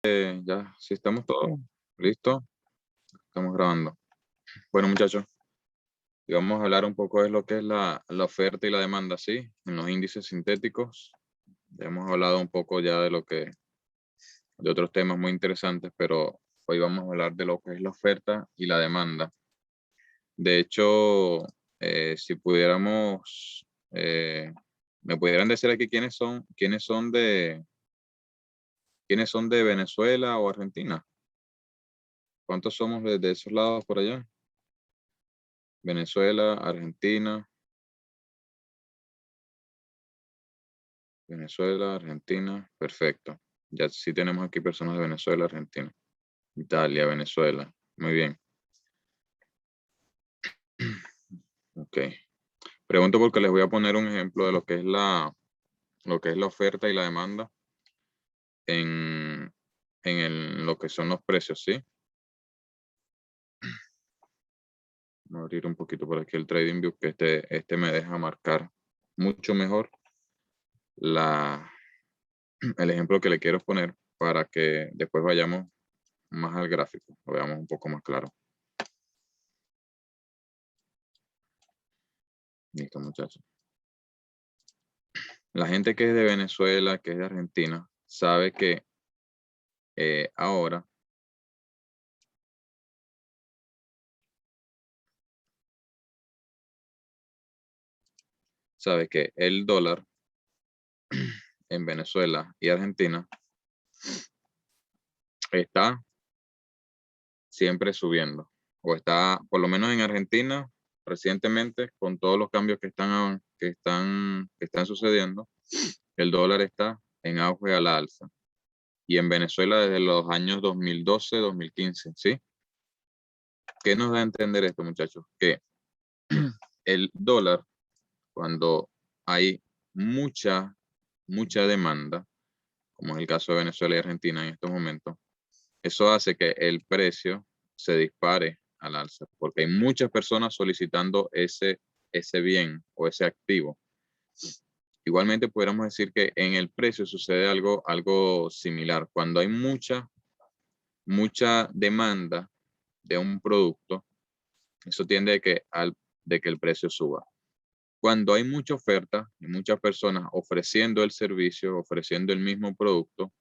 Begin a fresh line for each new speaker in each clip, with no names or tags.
Ya, si estamos todos listos, estamos grabando. Bueno, muchachos, y vamos a hablar un poco de lo que es la oferta y la demanda, ¿sí? En los índices sintéticos. Ya hemos hablado un poco ya de otros temas muy interesantes, pero hoy vamos a hablar de lo que es la oferta y la demanda. De hecho, si pudiéramos, me pudieran decir aquí quiénes son de Venezuela o Argentina. ¿Cuántos somos de esos lados por allá? Venezuela, Argentina, perfecto. Ya sí tenemos aquí personas de Venezuela, Argentina, Italia, Venezuela. Muy bien. Ok. Pregunto porque les voy a poner un ejemplo de lo que es la oferta y la demanda en lo que son los precios, ¿sí? Voy a abrir un poquito por aquí el TradingView, que este me deja marcar mucho mejor el ejemplo que le quiero poner para que después vayamos más al gráfico, lo veamos un poco más claro. Listo, muchachos. La gente que es de Venezuela, que es de Argentina, sabe que ahora sabe que el dólar en Venezuela y Argentina está siempre subiendo, o está, por lo menos en Argentina, recientemente, con todos los cambios que están sucediendo, el dólar está en auge a la alza. Y en Venezuela desde los años 2012, 2015, ¿sí? ¿Qué nos da a entender esto, muchachos? Que el dólar, cuando hay mucha demanda, como es el caso de Venezuela y Argentina en estos momentos, eso hace que el precio se dispare al alza, porque hay muchas personas solicitando ese bien o ese activo. Igualmente, pudiéramos decir que en el precio sucede algo similar. Cuando hay mucha demanda de un producto, eso tiende de que el precio suba. Cuando hay mucha oferta y muchas personas ofreciendo el servicio, ofreciendo el mismo producto,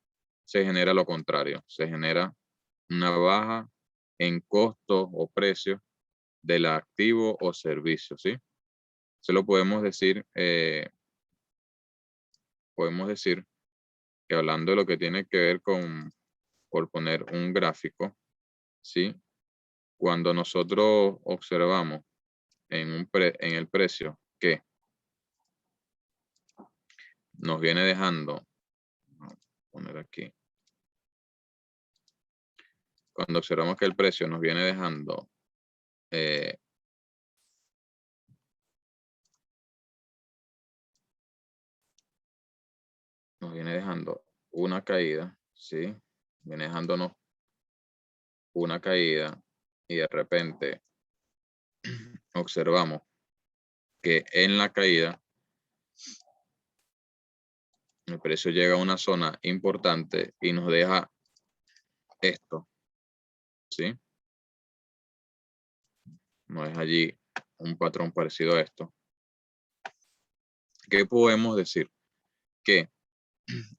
se genera lo contrario, se genera una baja en costo o precio del activo o servicio, ¿sí? Se lo podemos decir que hablando de lo que tiene que ver con, por poner un gráfico, ¿sí? Cuando nosotros observamos en el precio que nos viene dejando, vamos a poner aquí, cuando observamos que el precio nos viene dejando eh, una caída, ¿sí? Viene dejándonos una caída y de repente observamos que en la caída el precio llega a una zona importante y nos deja esto, ¿sí? Nos deja allí un patrón parecido a esto. ¿Qué podemos decir? Que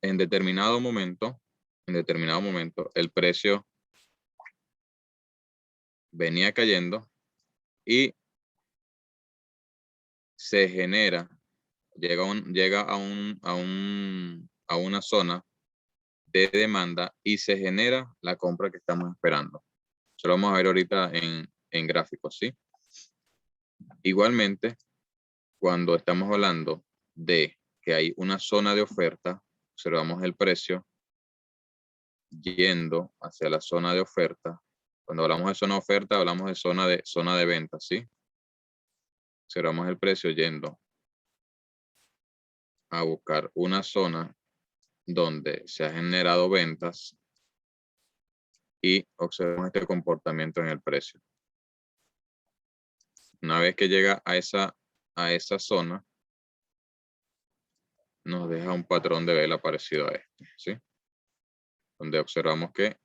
en determinado momento, el precio venía cayendo y se genera, llega a una zona de demanda y se genera la compra que estamos esperando. Eso lo vamos a ver ahorita en gráficos, ¿sí? Igualmente, cuando estamos hablando de que hay una zona de oferta, observamos el precio yendo hacia la zona de oferta. Cuando hablamos de zona de oferta, hablamos de zona de venta, ¿sí? Observamos el precio yendo a buscar una zona donde se ha generado ventas y observamos este comportamiento en el precio. Una vez que llega a esa zona, nos deja un patrón de vela parecido a este, ¿sí? donde observamos que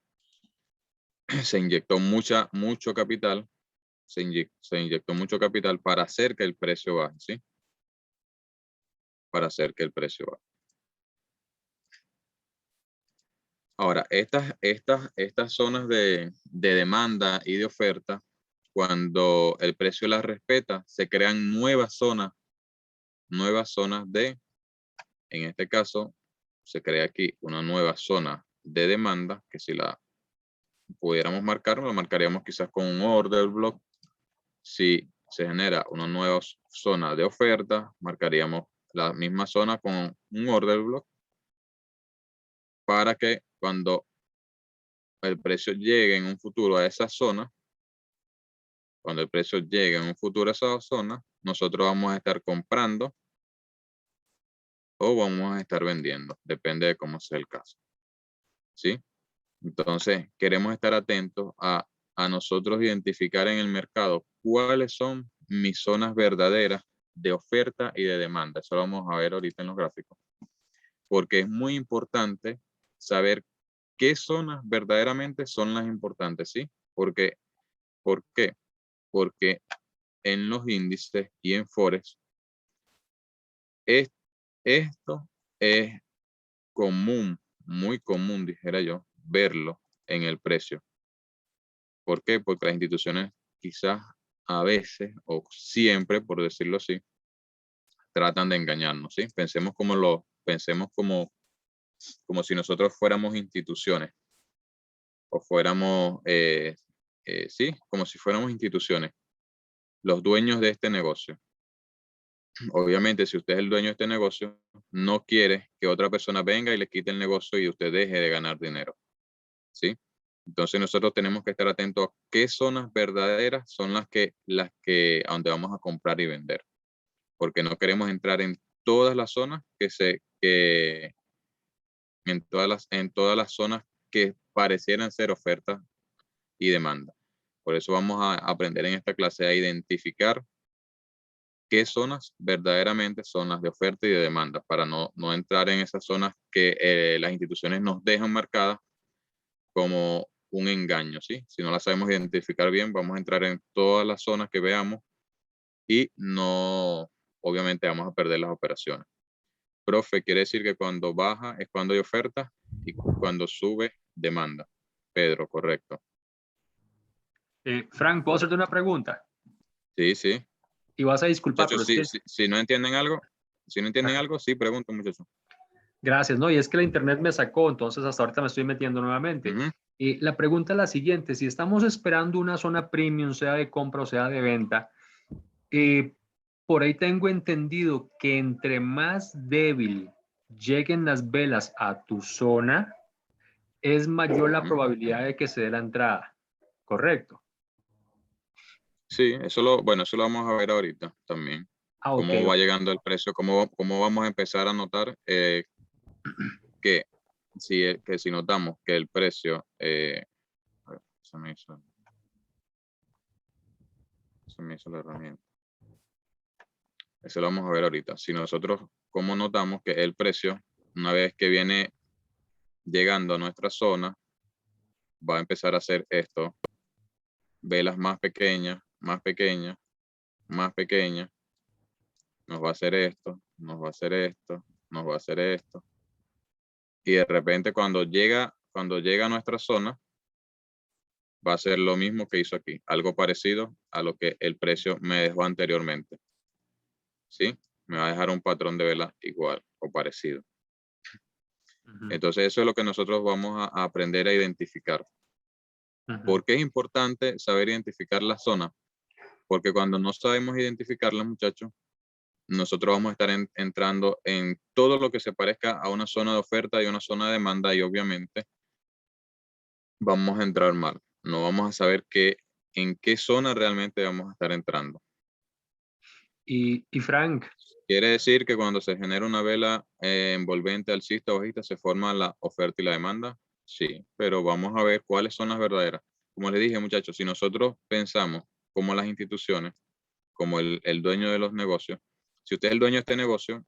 se inyectó mucho capital, se inyectó mucho capital para hacer que el precio baje, ¿sí? Para hacer que el precio baje. Ahora, estas zonas de demanda y de oferta, cuando el precio las respeta, se crean nuevas zonas de, en este caso, se crea aquí una nueva zona de demanda, que si la pudiéramos marcar, lo marcaríamos quizás con un order block. Si se genera una nueva zona de oferta, marcaríamos la misma zona con un order block, para que cuando el precio llegue en un futuro a esa zona, cuando el precio llegue en un futuro a esa zona, nosotros vamos a estar comprando o vamos a estar vendiendo, depende de cómo sea el caso, ¿sí? Entonces, queremos estar atentos a nosotros identificar en el mercado cuáles son mis zonas verdaderas de oferta y de demanda. Eso lo vamos a ver ahorita en los gráficos, porque es muy importante saber qué zonas verdaderamente son las importantes, ¿sí? ¿Por qué? Porque en los índices y en Forex, esto es común, muy común, dijera yo, verlo en el precio. ¿Por qué? Porque las instituciones quizás a veces o siempre, por decirlo así, tratan de engañarnos, ¿sí? Pensemos como si nosotros fuéramos instituciones o fuéramos, sí, como si fuéramos instituciones, los dueños de este negocio. Obviamente, si usted es el dueño de este negocio, no quiere que otra persona venga y le quite el negocio y usted deje de ganar dinero, ¿sí? Entonces nosotros tenemos que estar atentos a qué zonas verdaderas son a donde vamos a comprar y vender, porque no queremos entrar en todas las zonas en todas las zonas que parecieran ser oferta y demanda. Por eso vamos a aprender en esta clase a identificar qué zonas verdaderamente son las de oferta y de demanda, para no entrar en esas zonas que las instituciones nos dejan marcadas como un engaño, ¿sí? Si no las sabemos identificar bien, vamos a entrar en todas las zonas que veamos y no, obviamente vamos a perder las operaciones. Profe, quiere decir que cuando baja es cuando hay oferta y cuando sube, demanda. Pedro, correcto.
Frank, ¿puedo hacerte una pregunta?
Sí, sí.
Y vas a disculpar, pero
Muchachos,
es que...
si no entienden algo, sí, pregunto, muchachos.
Gracias, ¿no? Y es que la internet me sacó, entonces hasta ahorita me estoy metiendo nuevamente.
Ujú.
Y la pregunta es la siguiente: si estamos esperando una zona premium, sea de compra o sea de venta, por ahí tengo entendido que entre más débil lleguen las velas a tu zona, es mayor la probabilidad de que se dé la entrada, ¿correcto?
Sí, eso lo vamos a ver ahorita también.
Ah, ok,
Cómo va
ok.
llegando el precio, cómo vamos a empezar a notar que si notamos que el precio, a ver, se me hizo la herramienta. Eso lo vamos a ver ahorita. Si nosotros, cómo notamos que el precio, una vez que viene llegando a nuestra zona, va a empezar a hacer esto, velas más pequeñas, más pequeñas, más pequeñas, nos va a hacer esto, nos va a hacer esto, nos va a hacer esto. Y de repente cuando llega a nuestra zona, va a ser lo mismo que hizo aquí, algo parecido a lo que el precio me dejó anteriormente. ¿Sí? Me va a dejar un patrón de vela igual o parecido. Entonces eso es lo que nosotros vamos a aprender a identificar. ¿Por qué es importante saber identificar la zona? Porque cuando no sabemos identificarla, muchachos, nosotros vamos a estar entrando en todo lo que se parezca a una zona de oferta y una zona de demanda, y obviamente vamos a entrar mal. No vamos a saber en qué zona realmente vamos a estar entrando.
Y Frank,
Quiere decir que cuando se genera una vela envolvente, alcista o bajista, se forma la oferta y la demanda. Sí, pero vamos a ver cuáles son las verdaderas. Como les dije, muchachos, si nosotros pensamos como las instituciones, como el dueño de los negocios, si usted es el dueño de este negocio,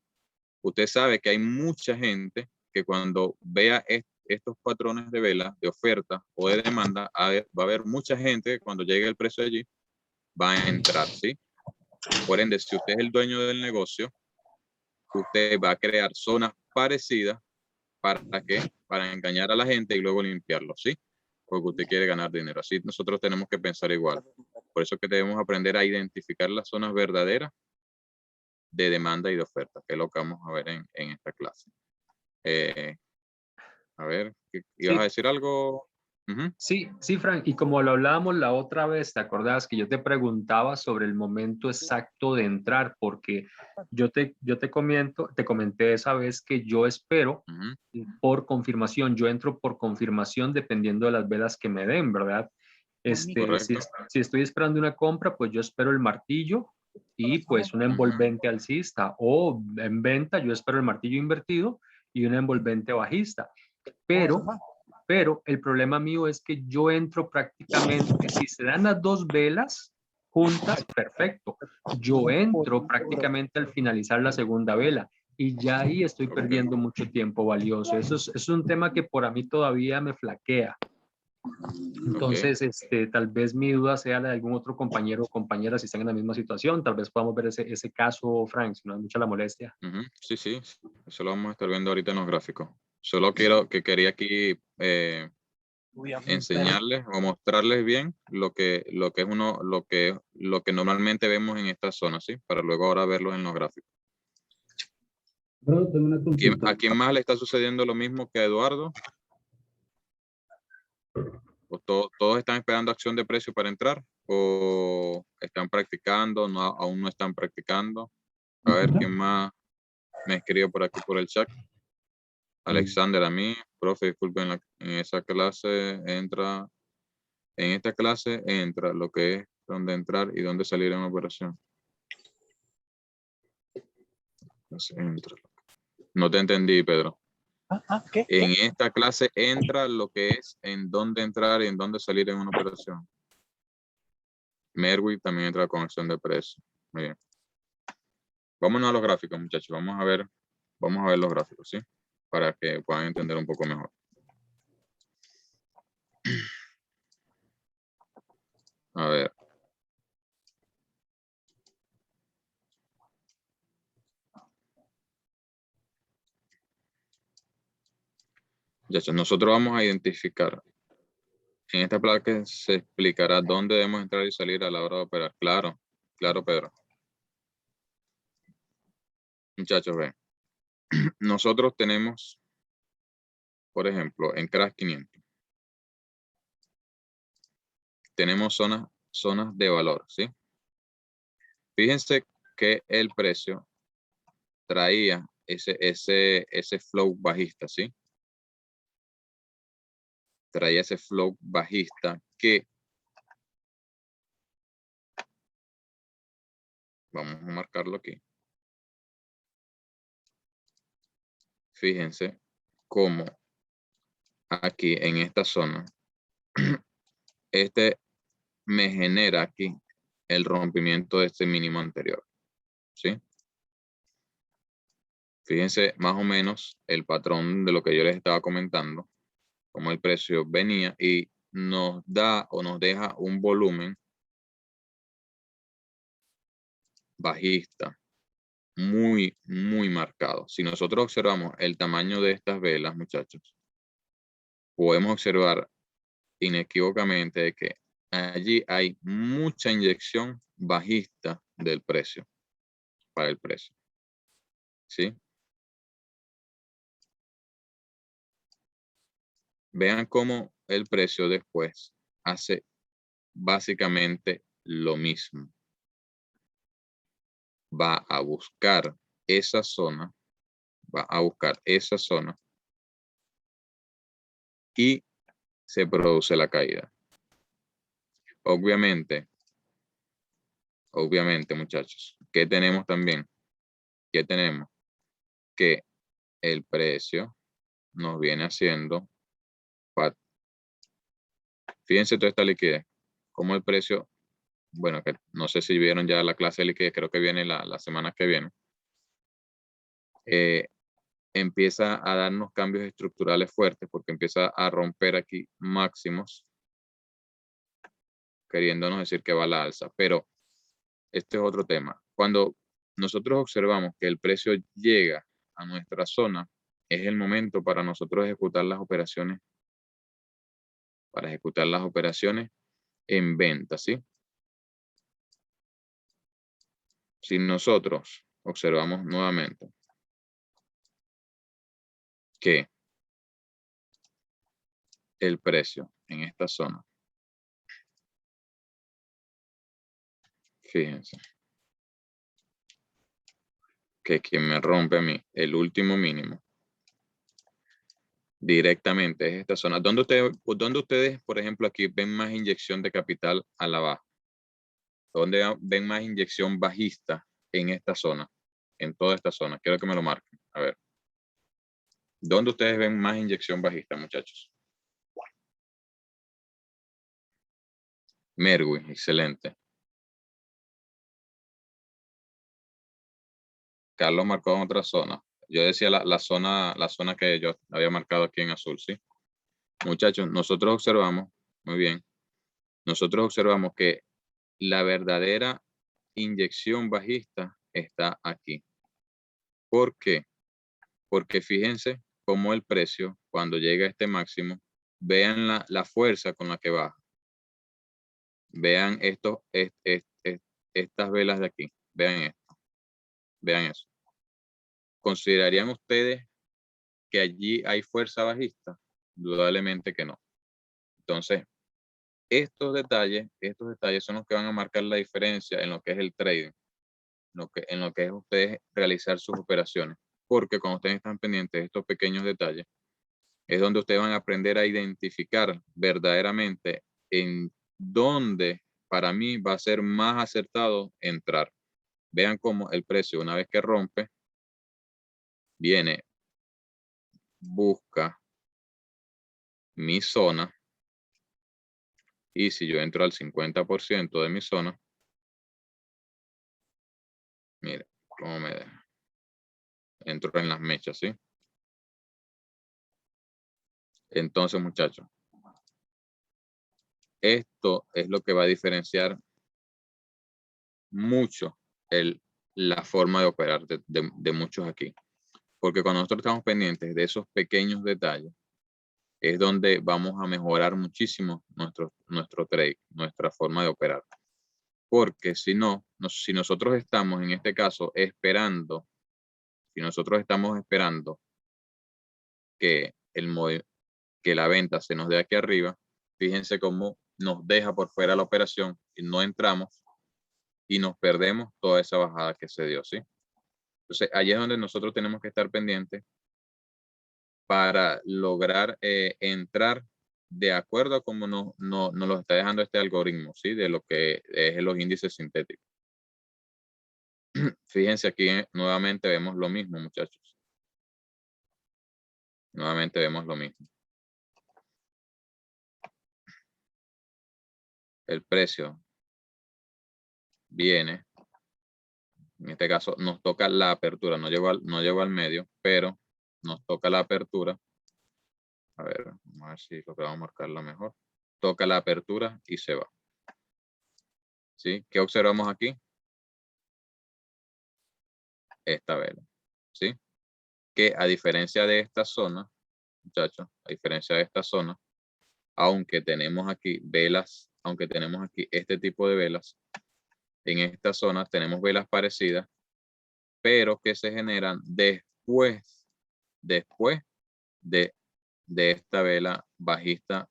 usted sabe que hay mucha gente que cuando vea estos patrones de vela, de oferta o de demanda, va a haber mucha gente cuando llegue el precio allí, va a entrar, ¿sí? Por ende, si usted es el dueño del negocio, usted va a crear zonas parecidas. ¿Para qué? Para engañar a la gente y luego limpiarlo, ¿sí? Porque usted quiere ganar dinero. Así nosotros tenemos que pensar igual. Por eso es que debemos aprender a identificar las zonas verdaderas de demanda y de oferta, que es lo que vamos a ver en esta clase. A ver, ¿ibas a decir algo?
Sí, sí, Frank, y como lo hablábamos la otra vez, ¿te acordás que yo te preguntaba sobre el momento exacto de entrar? Porque yo te comenté esa vez que yo espero por confirmación, yo entro por confirmación dependiendo de las velas que me den, ¿verdad?
Correcto.
Si estoy esperando una compra, pues yo espero el martillo y pues una envolvente alcista, o en venta yo espero el martillo invertido y una envolvente bajista. Pero el problema mío es que yo entro prácticamente, si se dan las dos velas juntas, perfecto. Yo entro prácticamente al finalizar la segunda vela y ya ahí estoy perdiendo mucho tiempo valioso. Eso es un tema que por a mí todavía me flaquea. Entonces, tal vez mi duda sea la de algún otro compañero o compañera si están en la misma situación. Tal vez podamos ver ese caso, Frank, si no es mucha la molestia.
Sí, sí, eso lo vamos a estar viendo ahorita en los gráficos. Solo quería aquí enseñarles o mostrarles bien lo que es lo que normalmente vemos en esta zona, ¿sí? Para luego ahora verlos en los gráficos. ¿A quién más le está sucediendo lo mismo que a Eduardo? ¿O todos están esperando acción de precio para entrar? ¿O están practicando? ¿Aún no están practicando? A ver, ¿quién más me escribió por aquí por el chat? Alexander, a mí, profe, disculpen, en esa clase entra, en esta clase entra lo que es dónde entrar y dónde salir en una operación. Entra. No te entendí, Pedro.
¿Qué?
En esta clase entra lo que es en dónde entrar y en dónde salir en una operación. Merwi también entra con acción de precio. Muy bien. Vámonos a los gráficos, muchachos. Vamos a ver los gráficos, ¿sí? Para que puedan entender un poco mejor. A ver. Muchachos, nosotros vamos a identificar. En esta placa se explicará dónde debemos entrar y salir a la hora de operar. Claro, claro, Pedro. Muchachos, ven. Nosotros tenemos, por ejemplo, en Crash 500, tenemos zonas de valor, ¿sí? Fíjense que el precio traía ese flow bajista, ¿sí? Traía ese flow bajista que, vamos a marcarlo aquí. Fíjense cómo aquí en esta zona, me genera aquí el rompimiento de este mínimo anterior, ¿sí? Fíjense más o menos el patrón de lo que yo les estaba comentando, como el precio venía y nos da o nos deja un volumen bajista muy, muy marcado. Si nosotros observamos el tamaño de estas velas, muchachos, podemos observar inequívocamente que allí hay mucha inyección bajista del precio, para el precio, ¿sí? Vean cómo el precio después hace básicamente lo mismo. Va a buscar esa zona, y se produce la caída. Obviamente, muchachos, ¿qué tenemos también? ¿Qué tenemos? Que el precio nos viene haciendo, fíjense toda esta liquidez, como el precio, bueno, que no sé si vieron ya la clase de liquidez, creo que viene la semana que viene. empieza a darnos cambios estructurales fuertes porque empieza a romper aquí máximos, queriéndonos decir que va a la alza. Pero este es otro tema. Cuando nosotros observamos que el precio llega a nuestra zona, es el momento para nosotros ejecutar las operaciones, en venta, ¿sí? Si nosotros observamos nuevamente que el precio en esta zona, fíjense, que quien me rompe a mí el último mínimo directamente es esta zona. ¿Dónde ustedes, por ejemplo, aquí ven más inyección de capital a la baja? ¿Dónde ven más inyección bajista en esta zona? En toda esta zona. Quiero que me lo marquen. A ver. ¿Dónde ustedes ven más inyección bajista, muchachos? Merwi, excelente. Carlos marcó en otra zona. Yo decía la zona que yo había marcado aquí en azul, ¿sí? Muchachos, nosotros observamos, muy bien, nosotros observamos que la verdadera inyección bajista está aquí. ¿Por qué? Porque fíjense cómo el precio, cuando llega a este máximo, vean la fuerza con la que baja. Vean estas velas de aquí. Vean esto. Vean eso. ¿Considerarían ustedes que allí hay fuerza bajista? Indudablemente que no. Entonces, estos detalles son los que van a marcar la diferencia en lo que es el trading, en lo que es ustedes realizar sus operaciones. Porque cuando ustedes están pendientes de estos pequeños detalles, es donde ustedes van a aprender a identificar verdaderamente en dónde para mí va a ser más acertado entrar. Vean cómo el precio, una vez que rompe, viene, busca mi zona, y si yo entro al 50% de mi zona, mire cómo me deja. Entro en las mechas, ¿sí? Entonces, muchachos, esto es lo que va a diferenciar mucho la forma de operar de muchos aquí. Porque cuando nosotros estamos pendientes de esos pequeños detalles, es donde vamos a mejorar muchísimo nuestro trade, nuestra forma de operar. Porque si nosotros estamos en este caso esperando, que que la venta se nos dé aquí arriba, fíjense cómo nos deja por fuera la operación y no entramos y nos perdemos toda esa bajada que se dio, ¿sí? Entonces, ahí es donde nosotros tenemos que estar pendientes para lograr entrar de acuerdo a cómo nos lo está dejando este algoritmo, ¿sí? De lo que es los índices sintéticos. Fíjense aquí, nuevamente vemos lo mismo, muchachos. Nuevamente vemos lo mismo. El precio viene, en este caso nos toca la apertura, no llegó al medio, pero nos toca la apertura. A ver, vamos a ver si logramos marcarla mejor. Toca la apertura y se va. ¿Sí? ¿Qué observamos aquí? Esta vela. ¿Sí? Que a diferencia de esta zona, muchachos, a diferencia de esta zona, aunque tenemos aquí velas, aunque tenemos aquí este tipo de velas, en esta zona tenemos velas parecidas, pero que se generan después de esta vela bajista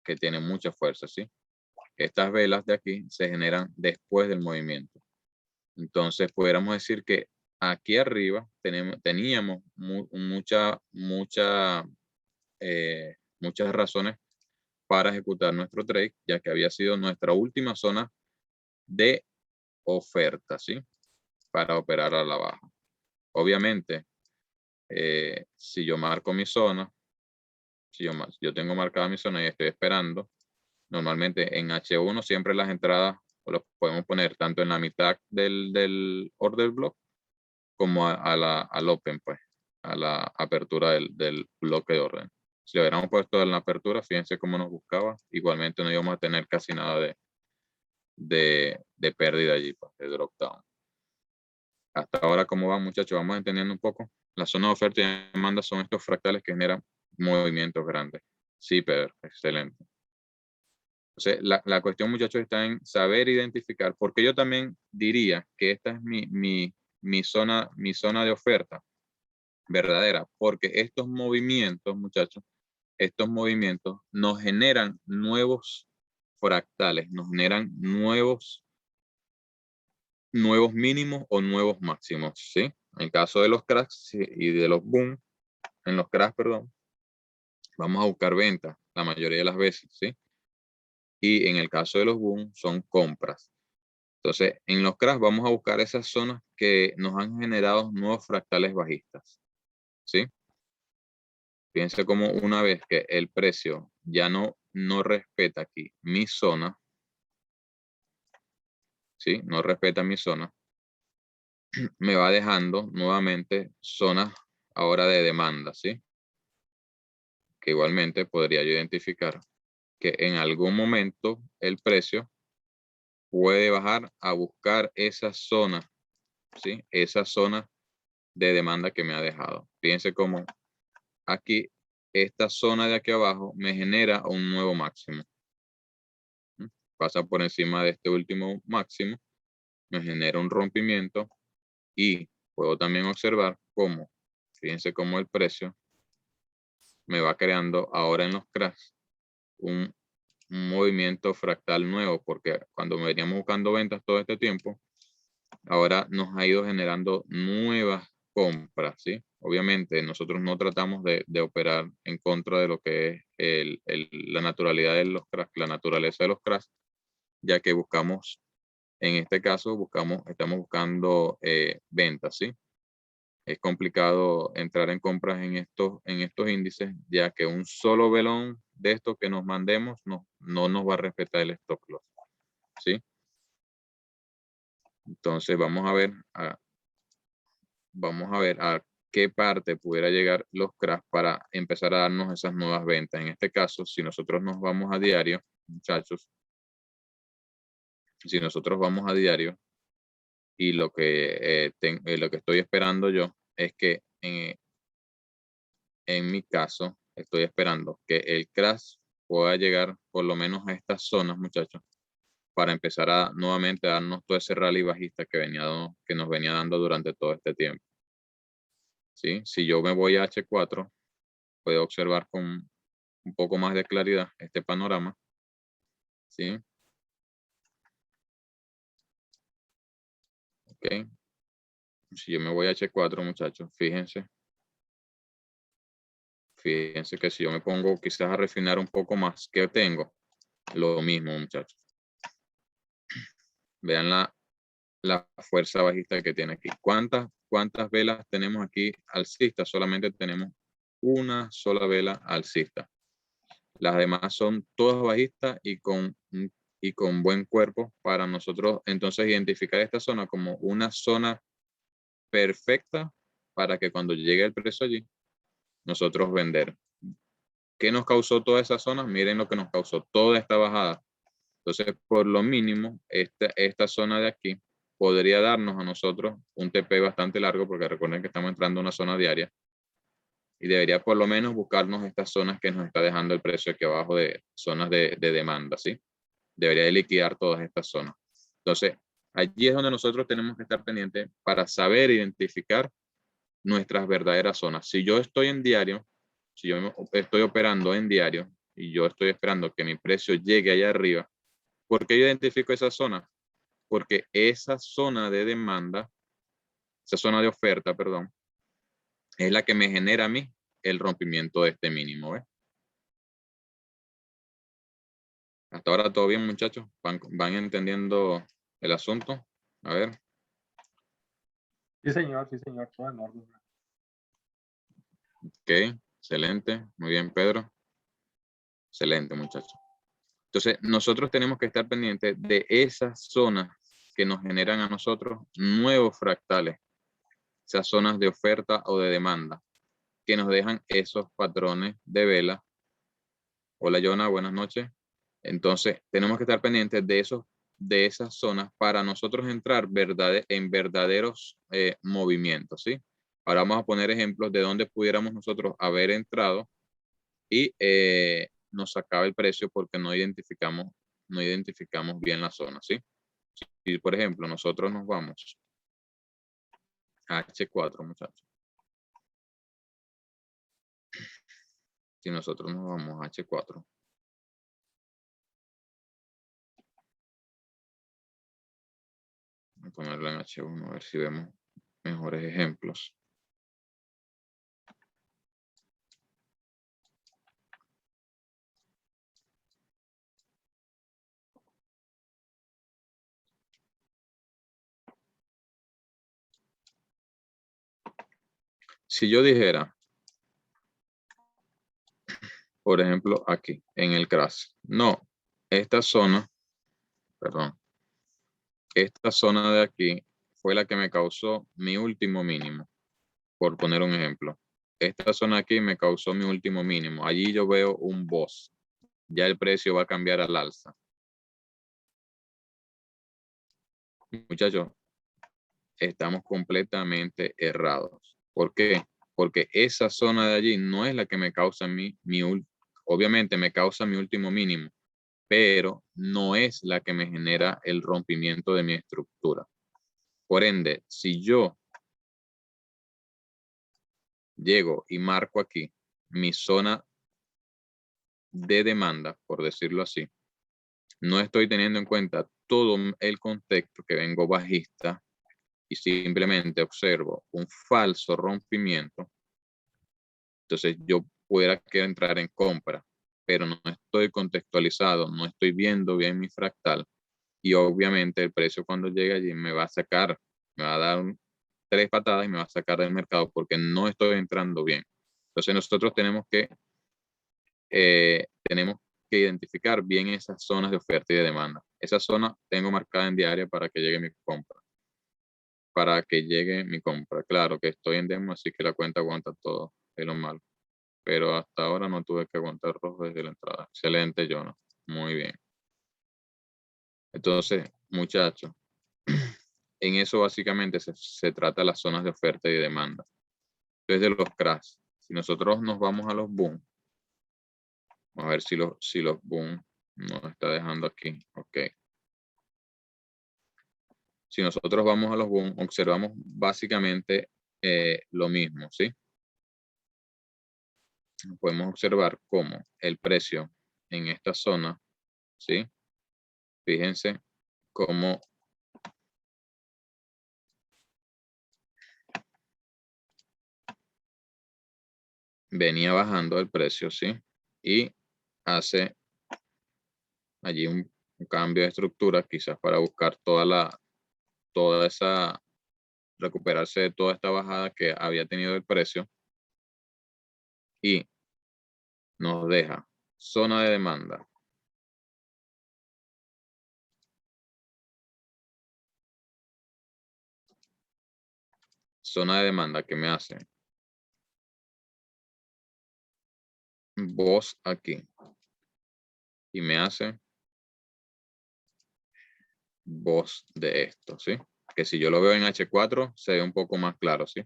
que tiene mucha fuerza, ¿sí? Estas velas de aquí se generan después del movimiento. Entonces, pudiéramos decir que aquí arriba teníamos muchas razones para ejecutar nuestro trade, ya que había sido nuestra última zona de oferta, ¿sí? Para operar a la baja. Obviamente, si yo marco mi zona, si yo tengo marcada mi zona y estoy esperando, normalmente en H1 siempre las entradas las podemos poner tanto en la mitad del order block como al open, pues. a la apertura del bloque de orden. Si lo hubiéramos puesto en la apertura, fíjense cómo nos buscaba. Igualmente no íbamos a tener casi nada de pérdida allí, pues, de drop down. Hasta ahora, ¿cómo va, muchachos? Vamos entendiendo un poco. La zona de oferta y demanda son estos fractales que generan movimientos grandes. Sí, Pedro, excelente. Entonces, la cuestión, muchachos, está en saber identificar, porque yo también diría que esta es mi zona de oferta verdadera, porque estos movimientos, muchachos, estos movimientos nos generan nuevos fractales, nos generan nuevos mínimos o nuevos máximos, ¿sí? En el caso de los cracks y de los boom, en los cracks, perdón, vamos a buscar ventas la mayoría de las veces, ¿sí? Y en el caso de los boom son compras. Entonces, en los cracks vamos a buscar esas zonas que nos han generado nuevos fractales bajistas, ¿sí? Fíjense como una vez que el precio ya no respeta aquí mi zona, ¿sí? No respeta mi zona, me va dejando nuevamente zonas ahora de demanda, ¿sí? Que igualmente podría yo identificar que en algún momento el precio puede bajar a buscar esa zona, ¿sí? Esa zona de demanda que me ha dejado. Fíjense cómo aquí, esta zona de aquí abajo me genera un nuevo máximo. Pasa por encima de este último máximo, me genera un rompimiento y puedo también observar cómo, fíjense cómo el precio me va creando ahora en los cracks un movimiento fractal nuevo, porque cuando veníamos buscando ventas todo este tiempo, ahora nos ha ido generando nuevas compras, ¿sí? Obviamente nosotros no tratamos de operar en contra de lo que es la naturalidad de los cracks, la naturaleza de los cracks, ya que buscamos, en este caso, estamos buscando ventas, ¿sí? Es complicado entrar en compras en estos índices, ya que un solo velón de estos que nos mandemos no nos va a respetar el stop loss, ¿sí? Entonces vamos a ver a qué parte pudiera llegar los cracks para empezar a darnos esas nuevas ventas. En este caso, si nosotros nos vamos a diario, muchachos, si nosotros vamos a diario y lo que estoy esperando yo es que en mi caso estoy esperando que el crash pueda llegar por lo menos a estas zonas, muchachos, para empezar a nuevamente darnos todo ese rally bajista que nos venía dando durante todo este tiempo. ¿Sí? Si yo me voy a H4, puedo observar con un poco más de claridad este panorama. ¿Sí? Ok. Si yo me voy a H4, muchachos, fíjense. Fíjense que si yo me pongo quizás a refinar un poco más, ¿qué tengo? Lo mismo, muchachos. Vean la fuerza bajista que tiene aquí. ¿Cuántas velas tenemos aquí alcistas? Solamente tenemos una sola vela alcista. Las demás son todas bajistas y con buen cuerpo para nosotros entonces identificar esta zona como una zona perfecta para que cuando llegue el precio allí, nosotros vender. ¿Qué nos causó toda esa zona? Miren lo que nos causó toda esta bajada. Entonces, por lo mínimo, esta zona de aquí podría darnos a nosotros un TP bastante largo, porque recuerden que estamos entrando a una zona diaria, y debería por lo menos buscarnos estas zonas que nos está dejando el precio aquí abajo de zonas de demanda, ¿sí? Debería de liquidar todas estas zonas. Entonces, allí es donde nosotros tenemos que estar pendientes para saber identificar nuestras verdaderas zonas. Si yo estoy en diario, si yo estoy operando en diario y yo estoy esperando que mi precio llegue allá arriba, ¿por qué yo identifico esa zona? Porque esa zona de demanda, esa zona de oferta, perdón, es la que me genera a mí el rompimiento de este mínimo, ¿ves? Hasta ahora todo bien, muchachos. ¿Van entendiendo el asunto? A ver.
Sí, señor, todo en orden.
Ok, excelente. Muy bien, Pedro. Excelente, muchachos. Entonces, nosotros tenemos que estar pendientes de esas zonas que nos generan a nosotros nuevos fractales, esas zonas de oferta o de demanda. que nos dejan esos patrones de vela. Hola, Jonah, buenas noches. Entonces, tenemos que estar pendientes de esas zonas para nosotros entrar en verdaderos movimientos, ¿sí? Ahora vamos a poner ejemplos de dónde pudiéramos nosotros haber entrado y nos sacaba el precio porque no identificamos bien la zona, ¿sí? Si, por ejemplo, nosotros nos vamos a H4, muchachos. Si nosotros nos vamos a H4. Voy a ponerlo en H1 a ver si vemos mejores ejemplos. Si yo dijera, por ejemplo, aquí, en el crash, no, esta zona de aquí fue la que me causó mi último mínimo, por poner un ejemplo. Esta zona aquí me causó mi último mínimo. Allí yo veo un boss. Ya el precio va a cambiar al alza. Muchachos, estamos completamente errados. ¿Por qué? Porque esa zona de allí no es la que me causa obviamente me causa mi último mínimo, pero no es la que me genera el rompimiento de mi estructura. Por ende, si yo llego y marco aquí mi zona de demanda, por decirlo así, no estoy teniendo en cuenta todo el contexto que vengo bajista y simplemente observo un falso rompimiento, entonces yo pudiera querer entrar en compra, pero no estoy contextualizado, no estoy viendo bien mi fractal y obviamente el precio cuando llegue allí me va a sacar, me va a dar 3 patadas y me va a sacar del mercado porque no estoy entrando bien. Entonces nosotros tenemos que identificar bien esas zonas de oferta y de demanda. Esa zona tengo marcada en diaria para que llegue mi compra. Claro que estoy en demo, así que la cuenta aguanta todo, es lo malo. Pero hasta ahora no tuve que aguantar rojo desde la entrada. Excelente, Jonah. Muy bien. Entonces, muchachos, en eso básicamente se trata las zonas de oferta y de demanda. Desde los crash, si nosotros nos vamos a los boom, vamos a ver si los boom nos está dejando aquí. Ok. Si nosotros vamos a los boom, observamos básicamente lo mismo, ¿sí? Podemos observar cómo el precio en esta zona, ¿sí? Fíjense cómo venía bajando el precio, ¿sí? Y hace allí un cambio de estructura, quizás para buscar recuperarse de toda esta bajada que había tenido el precio y nos deja zona de demanda. Zona de demanda que me hace voz aquí y me hace voz de esto, ¿sí? Que si yo lo veo en H4 se ve un poco más claro, ¿sí?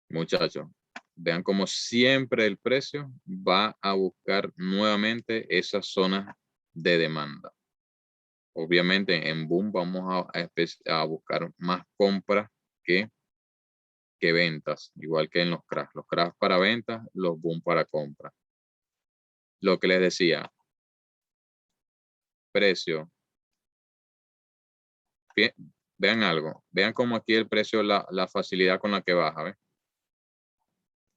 Muchachos, vean como siempre el precio va a buscar nuevamente esas zonas de demanda. Obviamente en boom vamos a buscar más compras que ventas, igual que en los crash. Los crash para ventas, los boom para compra. Lo que les decía, precio. Vean algo, vean como aquí el precio, la facilidad con la que baja, ¿ves?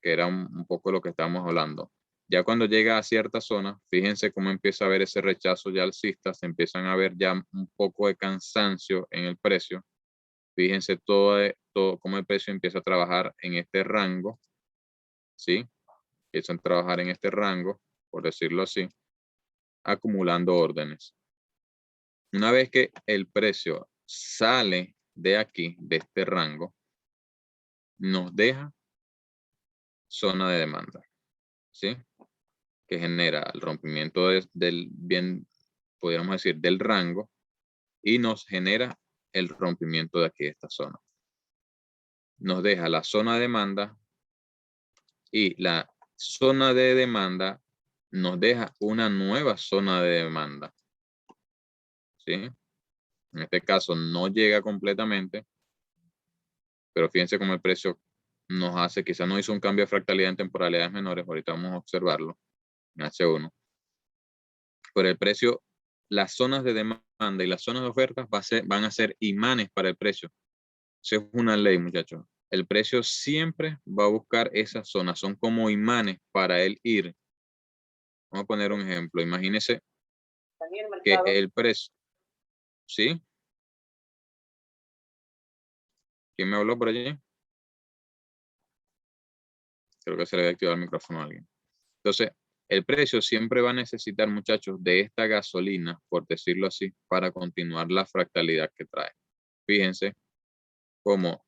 Que era un poco lo que estamos hablando. Ya cuando llega a cierta zona, fíjense cómo empieza a haber ese rechazo ya alcista, se empiezan a ver ya un poco de cansancio en el precio. Fíjense todo cómo el precio empieza a trabajar en este rango, ¿sí? Empiezan a trabajar en este rango, por decirlo así, acumulando órdenes. Una vez que el precio sale de aquí, de este rango, nos deja zona de demanda, ¿sí? Que genera el rompimiento del bien, podríamos decir, del rango, y nos genera el rompimiento de aquí, de esta zona. Nos deja la zona de demanda, y la zona de demanda nos deja una nueva zona de demanda, ¿sí? En este caso no llega completamente, pero fíjense cómo el precio nos hace, quizás no hizo un cambio de fractalidad en temporalidades menores, ahorita vamos a observarlo en H1, pero el precio, las zonas de demanda y las zonas de ofertas van a ser imanes para el precio. Eso es una ley, muchachos. El precio siempre va a buscar esas zonas, son como imanes para él ir. Vamos a poner un ejemplo. Imagínese que el precio, ¿sí? ¿Quién me habló por allí? Creo que se le había activado el micrófono a alguien. Entonces, el precio siempre va a necesitar, muchachos, de esta gasolina, por decirlo así, para continuar la fractalidad que trae. Fíjense cómo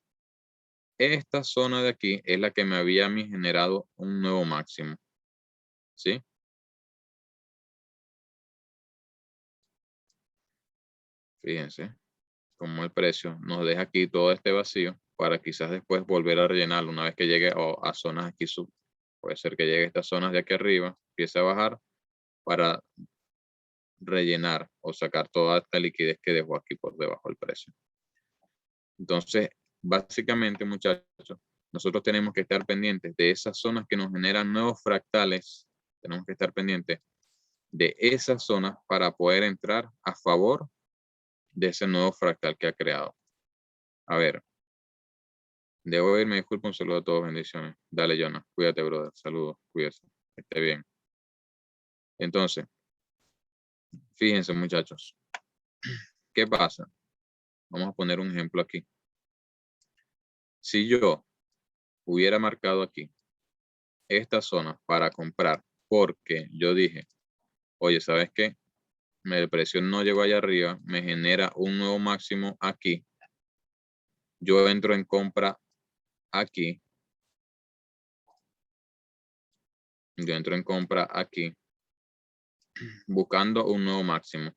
esta zona de aquí es la que me había a mí generado un nuevo máximo, ¿sí? Fíjense cómo el precio nos deja aquí todo este vacío para quizás después volver a rellenarlo una vez que llegue a zonas aquí sub. Puede ser que llegue a estas zonas de aquí arriba, empiece a bajar para rellenar o sacar toda esta liquidez que dejó aquí por debajo del precio. Entonces, básicamente, muchachos, nosotros tenemos que estar pendientes de esas zonas que nos generan nuevos fractales. Tenemos que estar pendientes de esas zonas para poder entrar a favor de ese nuevo fractal que ha creado. A ver, debo irme, disculpa, un saludo a todos, bendiciones. Dale, Jonas, cuídate, brother, saludos, cuídese, que esté bien. Entonces, fíjense, muchachos, ¿qué pasa? Vamos a poner un ejemplo aquí. Si yo hubiera marcado aquí esta zona para comprar, porque yo dije, oye, ¿sabes qué? El precio no llegó allá arriba, me genera un nuevo máximo aquí. Yo entro en compra aquí. Yo entro en compra aquí, buscando un nuevo máximo.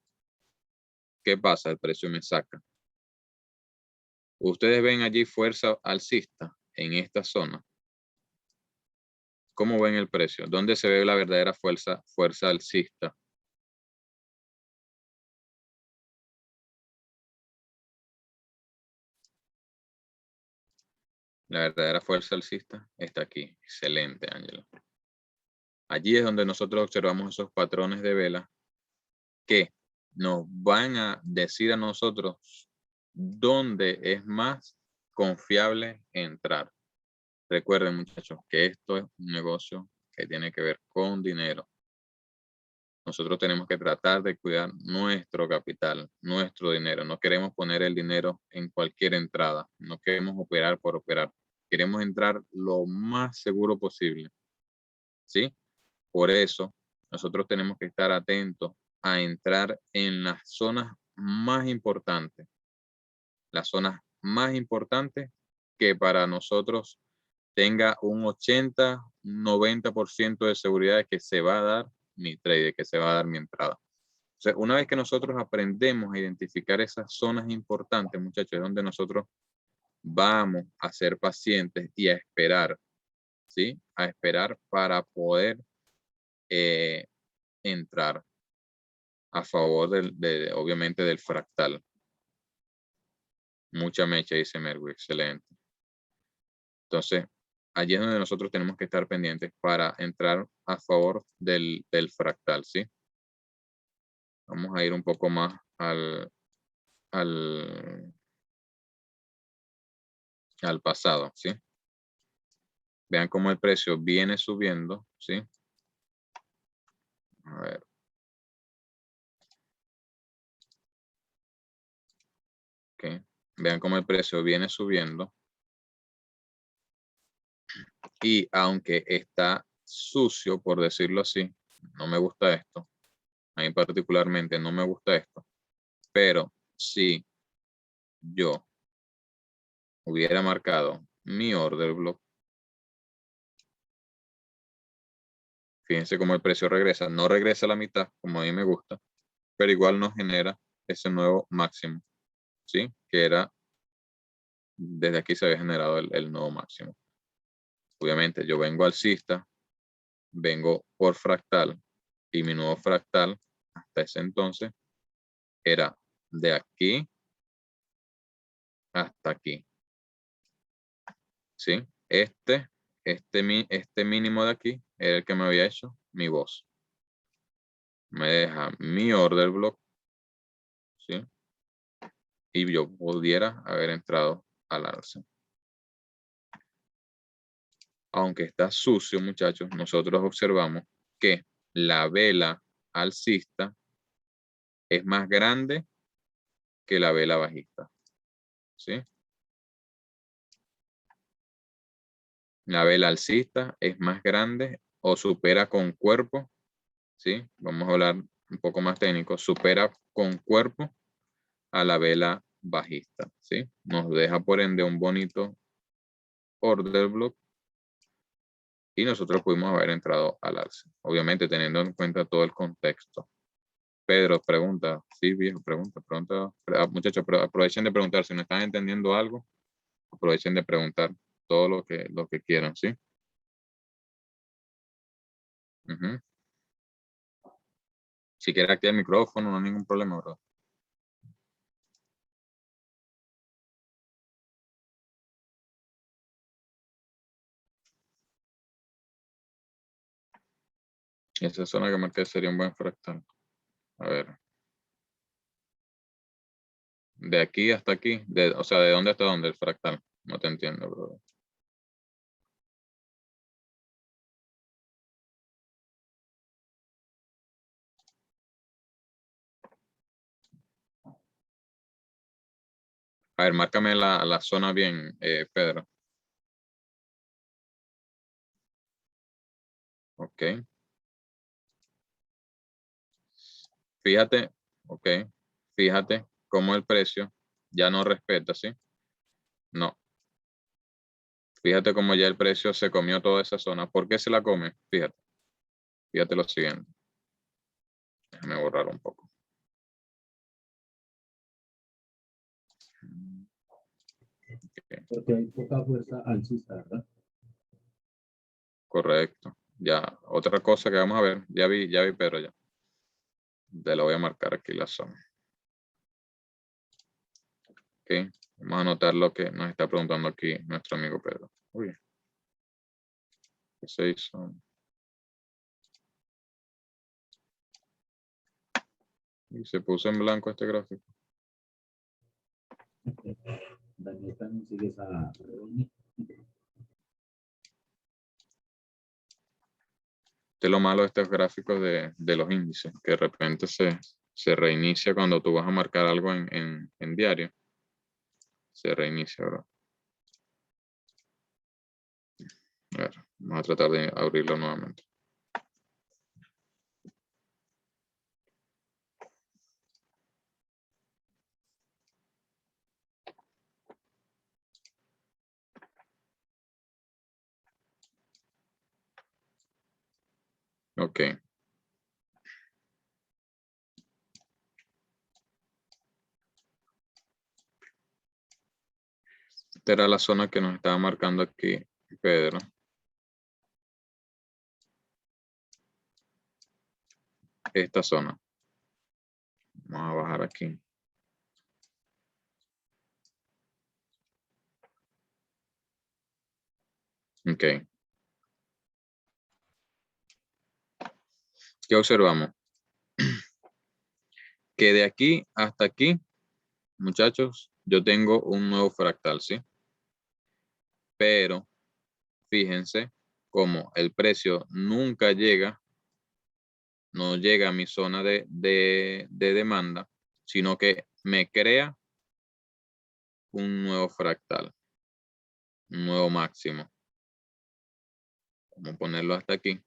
¿Qué pasa? El precio me saca. Ustedes ven allí fuerza alcista en esta zona. ¿Cómo ven el precio? ¿Dónde se ve la verdadera fuerza alcista? La verdadera fuerza alcista está aquí. Excelente, Ángelo. Allí es donde nosotros observamos esos patrones de vela que nos van a decir a nosotros dónde es más confiable entrar. Recuerden, muchachos, que esto es un negocio que tiene que ver con dinero. Nosotros tenemos que tratar de cuidar nuestro capital, nuestro dinero. No queremos poner el dinero en cualquier entrada. No queremos operar por operar. Queremos entrar lo más seguro posible. ¿Sí? Por eso, nosotros tenemos que estar atentos a entrar en las zonas más importantes. Las zonas más importantes que para nosotros tenga un 80, 90% de seguridad de que se va a dar mi trade, de que se va a dar mi entrada. O sea, una vez que nosotros aprendemos a identificar esas zonas importantes, muchachos, es donde nosotros vamos a ser pacientes y a esperar, ¿sí? A esperar para poder entrar a favor obviamente, del fractal. Mucha mecha, dice Merwi, excelente. Entonces, allí es donde nosotros tenemos que estar pendientes para entrar a favor del fractal, ¿sí? Vamos a ir un poco más al pasado, ¿sí? Vean cómo el precio viene subiendo, ¿sí? A ver. Okay. Vean cómo el precio viene subiendo. Y aunque está sucio, por decirlo así, no me gusta esto. A mí particularmente no me gusta esto. Pero si yo hubiera marcado mi order block. Fíjense cómo el precio regresa. No regresa a la mitad, como a mí me gusta, pero igual nos genera ese nuevo máximo, ¿sí? Que era, desde aquí se había generado el nuevo máximo. Obviamente yo vengo alcista, vengo por fractal, y mi nuevo fractal hasta ese entonces era de aquí hasta aquí, ¿sí? Este mínimo de aquí era el que me había hecho mi voz. Me deja mi order block, ¿sí? Y yo pudiera haber entrado al alza. Aunque está sucio, muchachos, nosotros observamos que la vela alcista es más grande que la vela bajista, ¿sí? La vela alcista es más grande o supera con cuerpo, ¿sí? Vamos a hablar un poco más técnico, supera con cuerpo a la vela bajista, ¿sí? Nos deja por ende un bonito order block y nosotros pudimos haber entrado al alza, obviamente teniendo en cuenta todo el contexto. Pedro pregunta, sí viejo, pregunta, muchachos, aprovechen de preguntar, si no están entendiendo algo, aprovechen de preguntar todo lo que quieran, ¿sí? Uh-huh. Si quiere activar el micrófono, no hay ningún problema, ¿verdad? Esa zona que marqué sería un buen fractal. A ver. De aquí hasta aquí, o sea, ¿de dónde hasta dónde el fractal? No te entiendo, bro. A ver, márcame la zona bien, Pedro. Ok. Fíjate, ok. Fíjate cómo el precio ya no respeta, ¿sí? No. Fíjate cómo ya el precio se comió toda esa zona. ¿Por qué se la come? Fíjate. Fíjate lo siguiente. Déjame borrar un poco. Okay.
Porque hay poca fuerza alcista, ¿verdad?
Correcto. Ya, otra cosa que vamos a ver. Ya vi, pero ya. Te lo voy a marcar aquí la zona. Ok. Vamos a anotar lo que nos está preguntando aquí nuestro amigo Pedro. Uy. ¿Qué se hizo? Y se puso en blanco este gráfico.
Daniel también sigue esa reunión.
Este es lo malo de estos gráficos de los índices, que de repente se reinicia cuando tú vas a marcar algo en diario. Se reinicia, ¿verdad? A ver, vamos a tratar de abrirlo nuevamente. Ok. Esta era la zona que nos estaba marcando aquí Pedro. Esta zona. Vamos a bajar aquí. Ok. ¿Qué observamos? Que de aquí hasta aquí, muchachos, yo tengo un nuevo fractal, ¿sí? Pero fíjense cómo el precio nunca llega, no llega a mi zona de demanda, sino que me crea un nuevo fractal, un nuevo máximo. Vamos a ponerlo hasta aquí.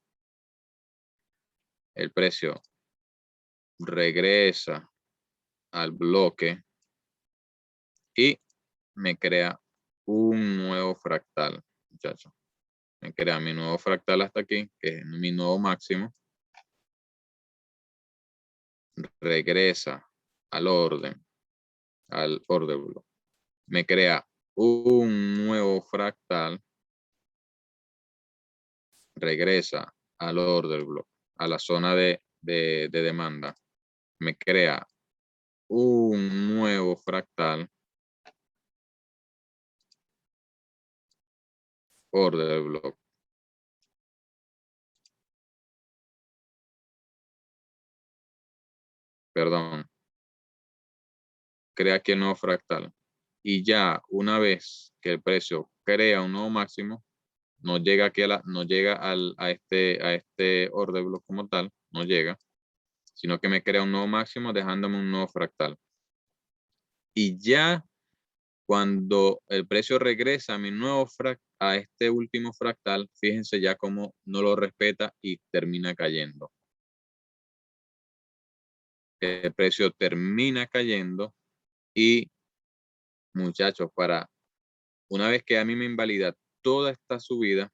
El precio regresa al bloque y me crea un nuevo fractal, muchachos. Me crea mi nuevo fractal hasta aquí, que es mi nuevo máximo. Regresa al order block. Me crea un nuevo fractal. Regresa al order block, a la zona de demanda. Me crea un nuevo fractal. Order block. Perdón. Crea aquí el nuevo fractal. Y ya una vez que el precio crea un nuevo máximo, no llega aquí no llega a este order block como tal, no llega, sino que me crea un nuevo máximo dejándome un nuevo fractal. Y ya cuando el precio regresa a mi nuevo a este último fractal, fíjense ya cómo no lo respeta y termina cayendo. El precio termina cayendo y, muchachos, una vez que a mí me invalida toda esta subida,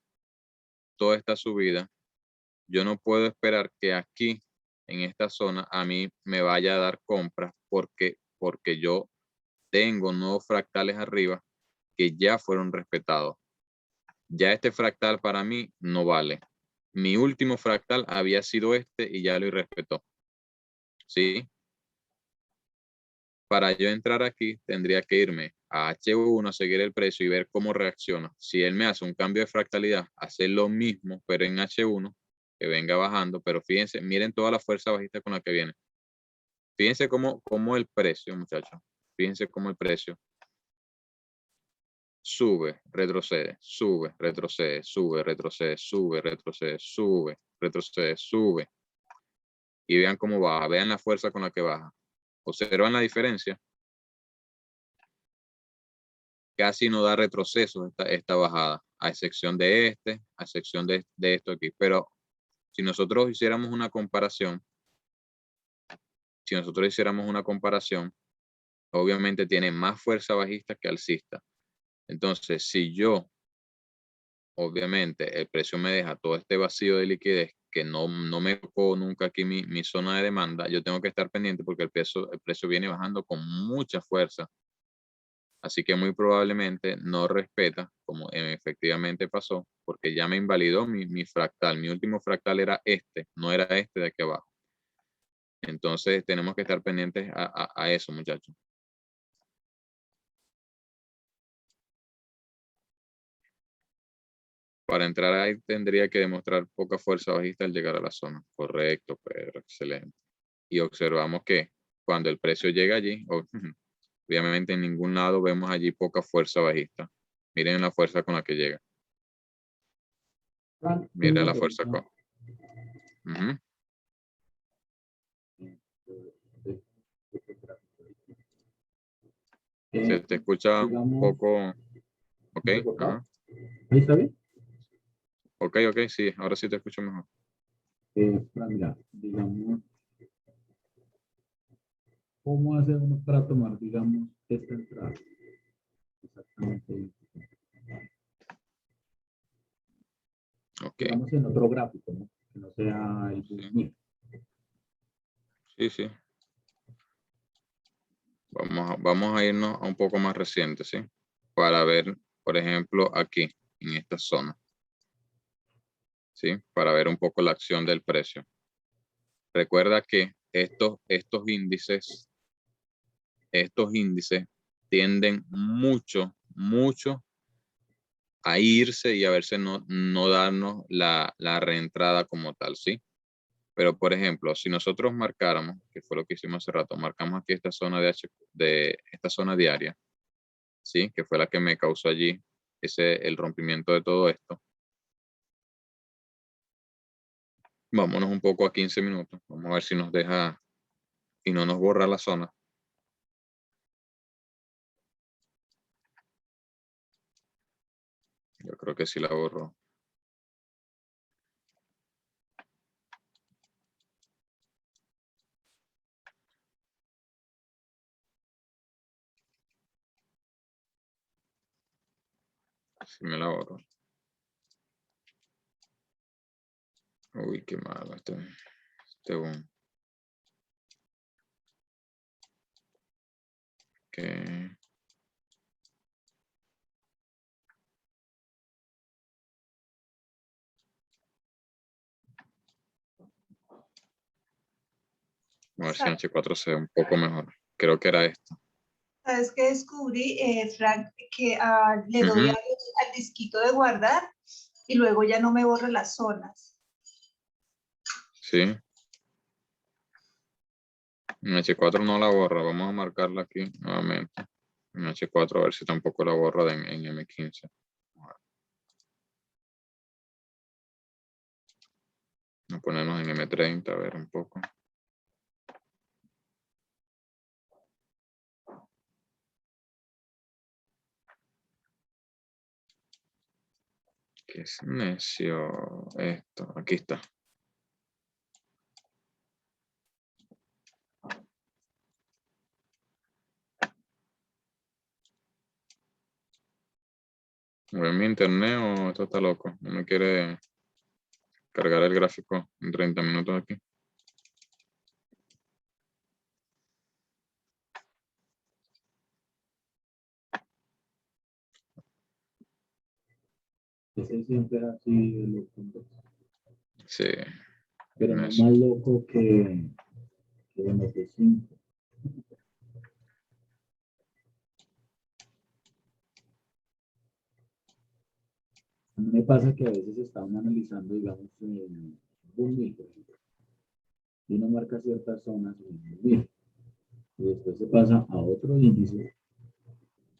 yo no puedo esperar que aquí, en esta zona, a mí me vaya a dar compras porque yo tengo nuevos fractales arriba que ya fueron respetados. Ya este fractal para mí no vale. Mi último fractal había sido este y ya lo irrespetó. ¿Sí? Para yo entrar aquí, tendría que irme a H1 a seguir el precio y ver cómo reacciona. Si él me hace un cambio de fractalidad, hacer lo mismo, pero en H1, que venga bajando. Pero fíjense, miren toda la fuerza bajista con la que viene. Fíjense cómo el precio, muchachos. Fíjense cómo el precio sube, retrocede, sube, retrocede, sube, retrocede, sube, retrocede, sube, retrocede, sube. Y vean cómo baja, vean la fuerza con la que baja. ¿Observan la diferencia? Casi no da retroceso esta bajada, a excepción de a excepción de esto aquí. Pero si nosotros hiciéramos una comparación, obviamente tiene más fuerza bajista que alcista. Entonces, si yo, obviamente, el precio me deja todo este vacío de liquidez que no me tocó nunca aquí mi zona de demanda, yo tengo que estar pendiente porque el precio viene bajando con mucha fuerza. Así que muy probablemente no respeta, como efectivamente pasó, porque ya me invalidó mi fractal. Mi último fractal era este, no era este de aquí abajo. Entonces tenemos que estar pendientes a eso, muchachos. Para entrar ahí tendría que demostrar poca fuerza bajista al llegar a la zona. Correcto, Pedro, excelente. Y observamos que cuando el precio llega allí, obviamente en ningún lado vemos allí poca fuerza bajista. Miren la fuerza con la que llega. Miren la fuerza con... Se te escucha un poco... Ok. Ajá.
¿Ahí está bien?
Ok, sí, ahora sí te escucho mejor.
Mira, digamos, ¿cómo hace uno para tomar, digamos, esta entrada? Exactamente.
Ok.
Digamos en otro gráfico, ¿no? Que no sea el
Sí. Sí. Vamos a irnos a un poco más reciente, ¿sí? Para ver, por ejemplo, aquí, en esta zona. ¿Sí? Para ver un poco la acción del precio. Recuerda que estos índices tienden mucho a irse y a verse no darnos la reentrada como tal, ¿sí? Pero, por ejemplo, si nosotros marcáramos, que fue lo que hicimos hace rato, marcamos aquí esta zona esta zona diaria, ¿sí? Que fue la que me causó allí el rompimiento de todo esto. Vámonos un poco a 15 minutos. Vamos a ver si nos deja y no nos borra la zona. Yo creo que sí la borró. Si me la borro. Uy, qué malo este boom. Que a ver si en H4 se ve un poco mejor. Creo que era esto.
¿Sabes qué descubrí, Frank? Que le doy
Ujú.
al disquito de guardar y luego ya no me borra las zonas.
Sí. En H4 no la borra. Vamos a marcarla aquí nuevamente. En H4 a ver si tampoco la borra en M15. Vamos a ponernos en M30 a ver un poco. ¿Qué es necio esto? Aquí está. ¿O en mi internet o esto está loco? No me quiere cargar el gráfico en 30 minutos aquí.
Ese siempre es así de loco, ¿no?
Sí,
Pero no
necio.
más loco que MT5. A mí me pasa que a veces estamos analizando, digamos, un mil, por ejemplo, y uno marca ciertas zonas en un mil, y después se pasa a otro índice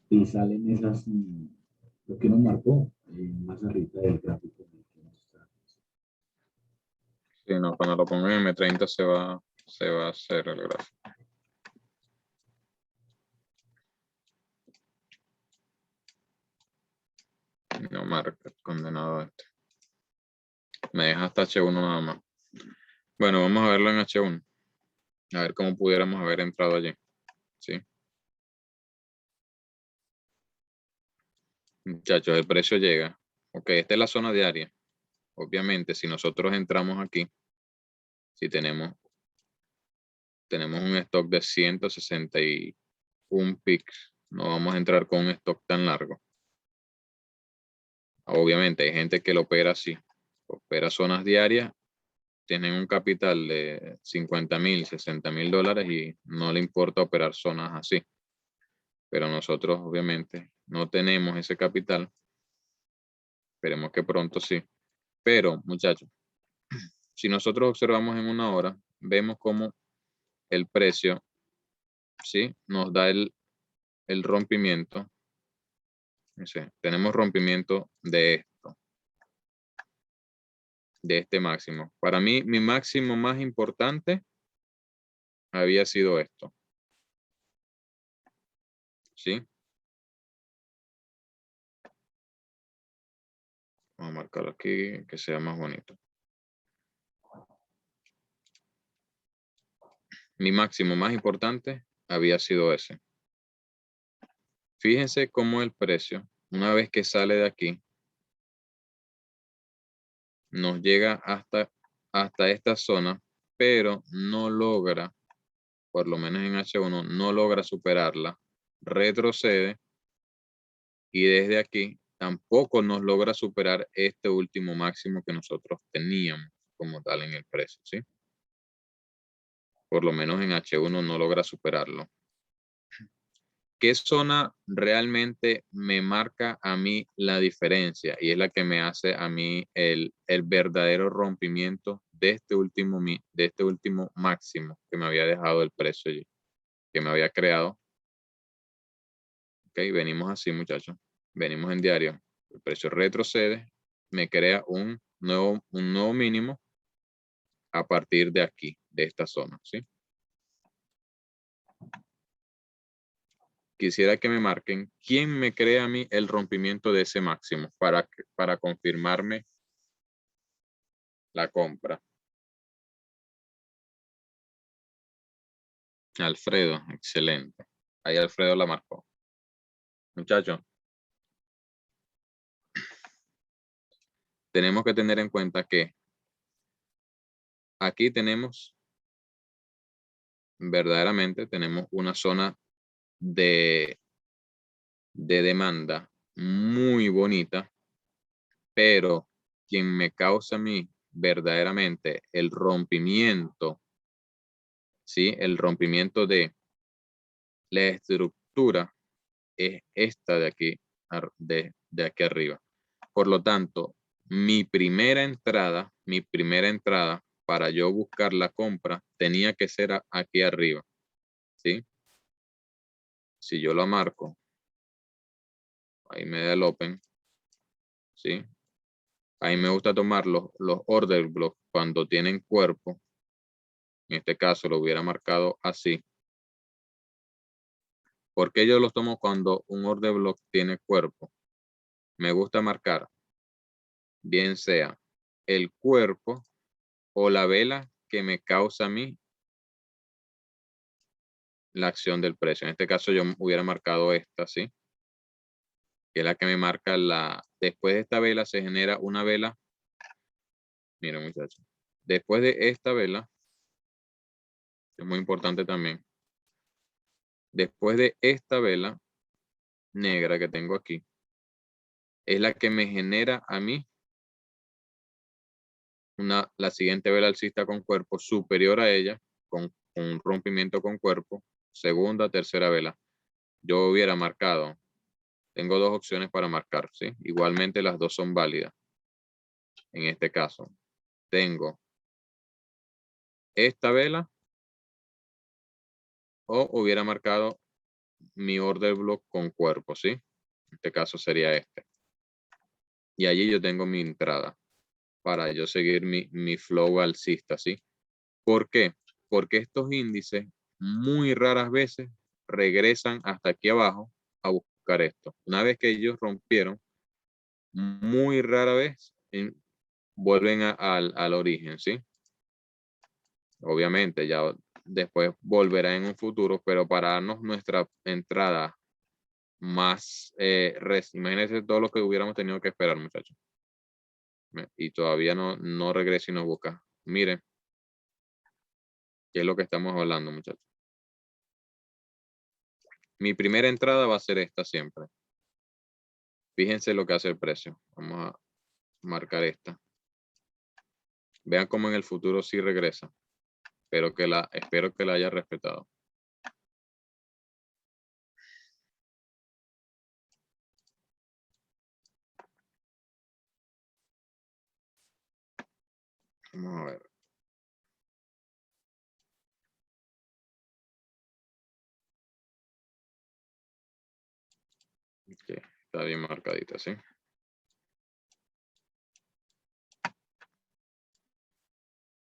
y salen esas, lo que uno marcó más arriba del gráfico.
Sí, no, cuando lo pongo en M30 se va a hacer el gráfico. No marca, condenado este. Me deja hasta H1 nada más. Bueno, vamos a verlo en H1. A ver cómo pudiéramos haber entrado allí. ¿Sí? Muchachos, el precio llega. Ok, esta es la zona diaria. Obviamente, si nosotros entramos aquí, si tenemos un stock de 161 picks, no vamos a entrar con un stock tan largo. Obviamente, hay gente que lo opera así. Opera zonas diarias, tienen un capital de 50,000, 60,000 dólares y no le importa operar zonas así. Pero nosotros, obviamente, no tenemos ese capital. Esperemos que pronto sí. Pero, muchachos, si nosotros observamos en una hora, vemos cómo el precio, ¿sí? Nos da el rompimiento. Tenemos rompimiento de esto, de este máximo. Para mí, mi máximo más importante había sido esto. ¿Sí? Vamos a marcarlo aquí, que sea más bonito. Mi máximo más importante había sido ese. Fíjense cómo el precio, una vez que sale de aquí, nos llega hasta esta zona, pero no logra, por lo menos en H1, no logra superarla, retrocede y desde aquí tampoco nos logra superar este último máximo que nosotros teníamos como tal en el precio, ¿sí? Por lo menos en H1 no logra superarlo. ¿Qué zona realmente me marca a mí la diferencia? Y es la que me hace a mí el verdadero rompimiento de este último máximo que me había dejado el precio allí, que me había creado. Ok, venimos así, muchachos. Venimos en diario. El precio retrocede, me crea un nuevo mínimo a partir de aquí, de esta zona, ¿sí? Quisiera que me marquen quién me crea a mí el rompimiento de ese máximo para confirmarme la compra. Alfredo, excelente. Ahí Alfredo la marcó. Muchachos, tenemos que tener en cuenta que aquí verdaderamente tenemos una zona de demanda muy bonita, pero quien me causa a mí verdaderamente el rompimiento, ¿sí? El rompimiento de la estructura es esta de aquí, de aquí arriba. Por lo tanto, mi primera entrada para yo buscar la compra tenía que ser aquí arriba, ¿sí? Si yo lo marco, ahí me da el open, ¿sí? Ahí me gusta tomar los order blocks cuando tienen cuerpo. En este caso lo hubiera marcado así. ¿Por qué yo los tomo cuando un order block tiene cuerpo? Me gusta marcar, bien sea el cuerpo o la vela que me causa a mí la acción del precio. En este caso yo hubiera marcado esta, ¿sí? Que es la que me marca después de esta vela se genera una vela. Miren, muchachos. Después de esta vela, es muy importante también. Después de esta vela negra que tengo aquí, es la que me genera a mí la siguiente vela alcista con cuerpo superior a ella, con un rompimiento con cuerpo, segunda, tercera vela. Yo hubiera marcado, tengo dos opciones para marcar, ¿sí? Igualmente las dos son válidas. En este caso, tengo esta vela o hubiera marcado mi order block con cuerpo, ¿sí? En este caso sería este. Y allí yo tengo mi entrada para yo seguir mi flow alcista, ¿sí? ¿Por qué? Porque estos índices muy raras veces regresan hasta aquí abajo a buscar esto. Una vez que ellos rompieron, muy rara vez vuelven al origen, ¿sí? Obviamente ya después volverá en un futuro, pero para darnos nuestra entrada más imagínense todo lo que hubiéramos tenido que esperar, muchachos. Y todavía no regresa y nos busca. Miren, qué es lo que estamos hablando, muchachos. Mi primera entrada va a ser esta siempre. Fíjense lo que hace el precio. Vamos a marcar esta. Vean cómo en el futuro sí regresa. Espero que la haya respetado. Vamos a ver. Okay, está bien marcadita, ¿sí?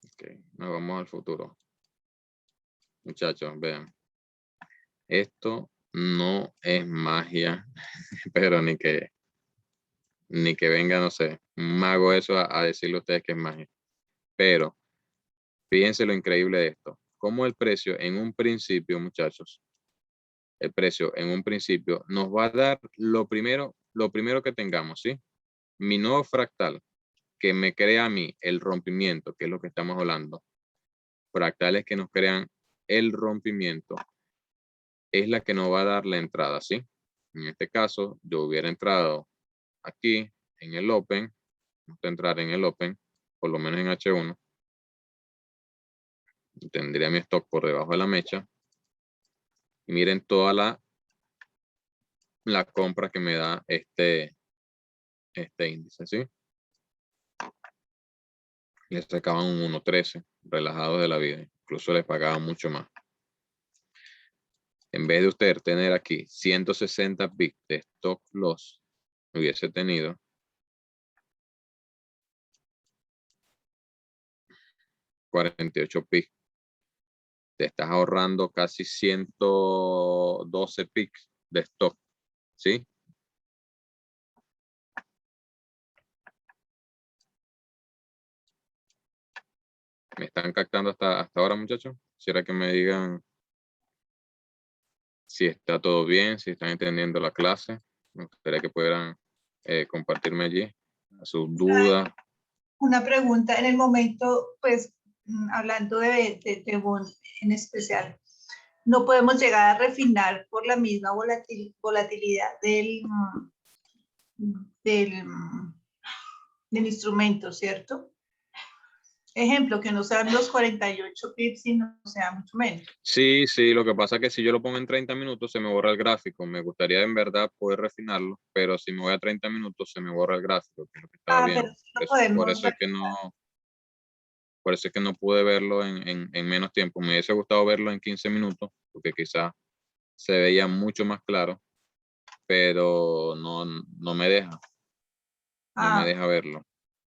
Ok, nos vamos al futuro. Muchachos, vean. Esto no es magia, pero ni que venga, no sé, un mago eso a decirle a ustedes que es magia. Pero fíjense lo increíble de esto. Como el precio en un principio, muchachos, el precio en un principio nos va a dar lo primero que tengamos, ¿sí? Mi nuevo fractal que me crea a mí el rompimiento, que es lo que estamos hablando. Fractales que nos crean el rompimiento es la que nos va a dar la entrada, ¿sí? En este caso, yo hubiera entrado aquí en el Open, vamos a entrar en el Open, por lo menos en H1, tendría mi stock por debajo de la mecha, y miren toda la compra que me da este índice, ¿sí? Les sacaban un 1.13, relajados de la vida, incluso les pagaban mucho más. En vez de usted tener aquí 160 pips de stock loss, hubiese tenido 48 pips. Te estás ahorrando casi 112 pips de stock, ¿sí? ¿Me están captando hasta ahora, muchachos? Quisiera que me digan si está todo bien, si están entendiendo la clase. Me gustaría que pudieran compartirme allí. sus dudas.
Una pregunta en el momento, pues, hablando de Bond en especial, no podemos llegar a refinar por la misma volatilidad del instrumento, ¿cierto? Ejemplo, que no sean los 48 pips, sino sea mucho menos.
Sí, sí, lo que pasa es que si yo lo pongo en 30 minutos se me borra el gráfico. Me gustaría en verdad poder refinarlo, pero si me voy a 30 minutos se me borra el gráfico, que es lo que estaba
Pero
viendo.
sí lo podemos
Por eso es que no pude verlo en menos tiempo. Me hubiese gustado verlo en 15 minutos, porque quizás se veía mucho más claro, pero no me deja. No me deja verlo.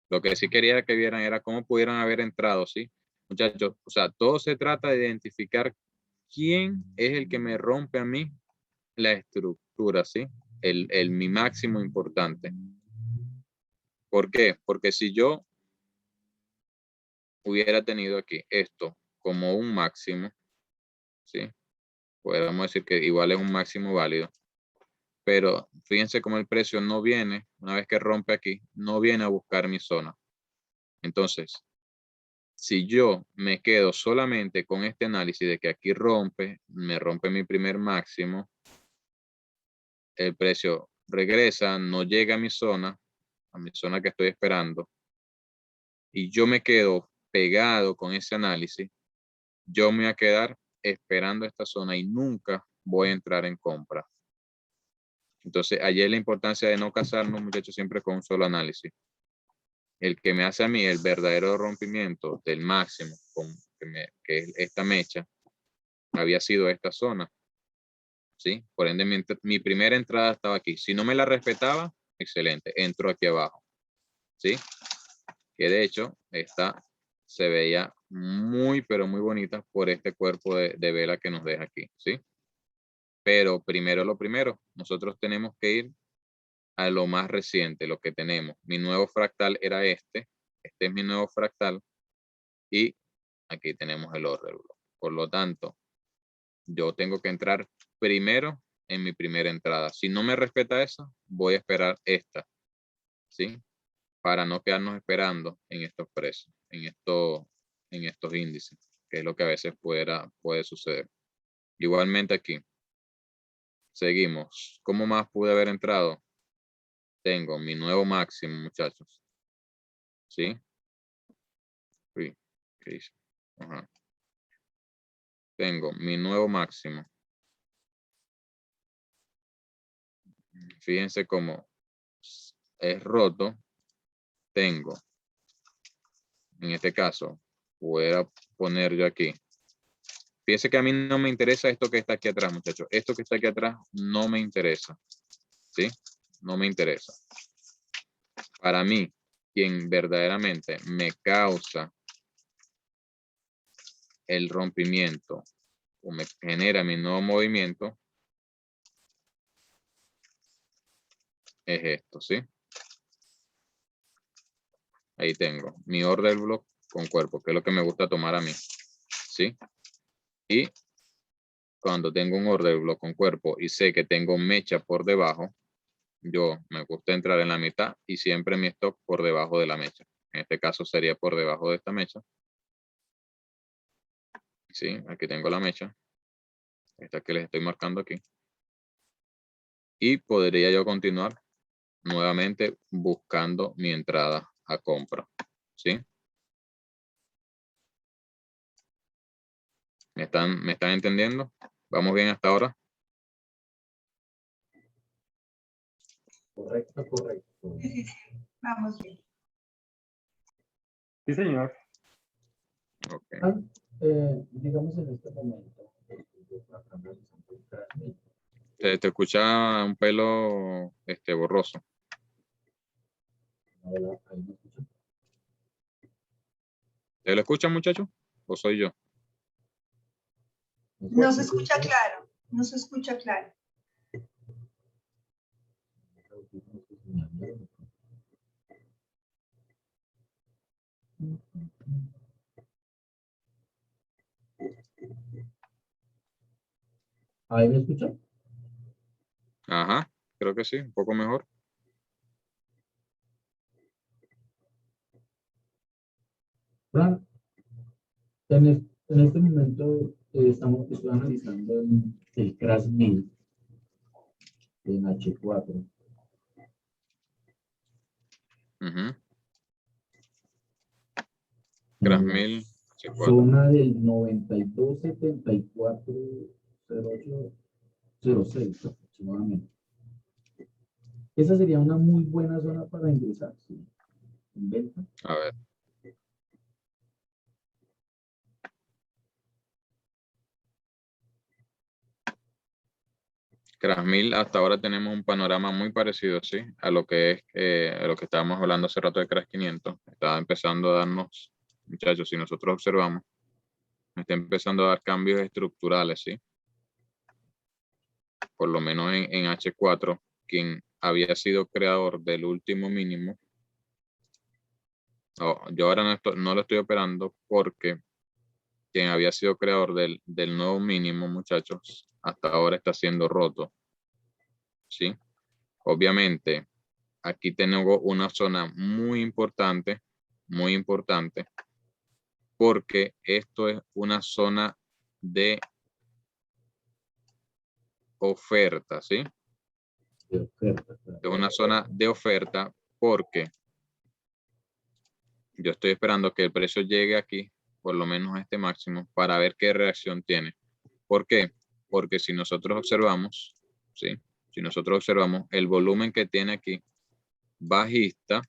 Lo que sí quería que vieran era cómo pudieran haber entrado, ¿sí? Muchachos, o sea, todo se trata de identificar quién es el que me rompe a mí la estructura, ¿sí? Mi máximo importante. ¿Por qué? Porque si yo hubiera tenido aquí esto como un máximo, ¿sí? Podríamos decir que igual es un máximo válido. Pero fíjense cómo el precio no viene, una vez que rompe aquí, no viene a buscar mi zona. Entonces, si yo me quedo solamente con este análisis de que aquí me rompe mi primer máximo, el precio regresa, no llega a mi zona que estoy esperando, y yo me quedo pegado con ese análisis, yo me voy a quedar esperando esta zona y nunca voy a entrar en compra. Entonces, allí es la importancia de no casarnos, muchachos, siempre con un solo análisis. El que me hace a mí el verdadero rompimiento del máximo, que es esta mecha, había sido esta zona, ¿sí? Por ende, mi primera entrada estaba aquí. Si no me la respetaba, excelente, entro aquí abajo, ¿sí? Que de hecho, esta se veía muy, pero muy bonita por este cuerpo de vela que nos deja aquí, ¿sí? Pero primero lo primero, nosotros tenemos que ir a lo más reciente, lo que tenemos. Mi nuevo fractal era este es mi nuevo fractal, y aquí tenemos el order block. Por lo tanto, yo tengo que entrar primero en mi primera entrada. Si no me respeta esa, voy a esperar esta, ¿sí? Para no quedarnos esperando en estos precios, en estos índices, que es lo que a veces puede suceder. Igualmente aquí, seguimos. ¿Cómo más pude haber entrado? Tengo mi nuevo máximo, muchachos. ¿Sí? Uy, ¿qué hice? Ajá. Tengo mi nuevo máximo. Fíjense cómo es roto. Tengo, en este caso, voy a poner yo aquí. Fíjense que a mí no me interesa esto que está aquí atrás, muchachos. Esto que está aquí atrás no me interesa. ¿Sí? No me interesa. Para mí, quien verdaderamente me causa el rompimiento o me genera mi nuevo movimiento es esto, ¿sí? Ahí tengo mi order block con cuerpo, que es lo que me gusta tomar a mí, ¿sí? Y cuando tengo un order block con cuerpo y sé que tengo mecha por debajo, yo me gusta entrar en la mitad y siempre mi stop por debajo de la mecha. En este caso sería por debajo de esta mecha. Sí, aquí tengo la mecha. Esta que les estoy marcando aquí. Y podría yo continuar nuevamente buscando mi entrada a compra. ¿Sí? ¿Me están entendiendo? ¿Vamos bien hasta ahora?
Correcto, correcto.
Vamos bien.
Sí, señor.
Ok.
Digamos en este momento, yo acá analizando el gráfico,
Te escucha un pelo borroso.
ahora ahí me escuchan.
¿Te lo escuchan, muchachos? ¿O soy yo?
No se escucha claro, no se escucha claro.
¿Ahí me escuchan?
Ajá, creo que sí, un poco mejor.
En este momento estoy analizando el Crash 1000 en H4.
Ujú.
En
Crash
la
1000, H4.
zona del 92.74.08.06 aproximadamente. Esa sería una muy buena zona para ingresar, ¿sí? En venta.
A ver. Crash 1000, hasta ahora tenemos un panorama muy parecido, ¿sí? A lo que es, a lo que estábamos hablando hace rato de Crash 500. Está empezando a darnos, muchachos, si nosotros observamos, está empezando a dar cambios estructurales, ¿sí? Por lo menos en H4, quien había sido creador del último mínimo. Yo ahora no lo estoy operando porque quien había sido creador del nuevo mínimo, muchachos, hasta ahora está siendo roto, ¿sí? Obviamente, aquí tengo una zona muy importante, porque esto es una zona de oferta, ¿sí?
De oferta, claro.
Es una zona de oferta porque yo estoy esperando que el precio llegue aquí, por lo menos a este máximo, para ver qué reacción tiene. ¿Por qué? Porque si nosotros observamos, ¿sí? Si nosotros observamos el volumen que tiene aquí bajista,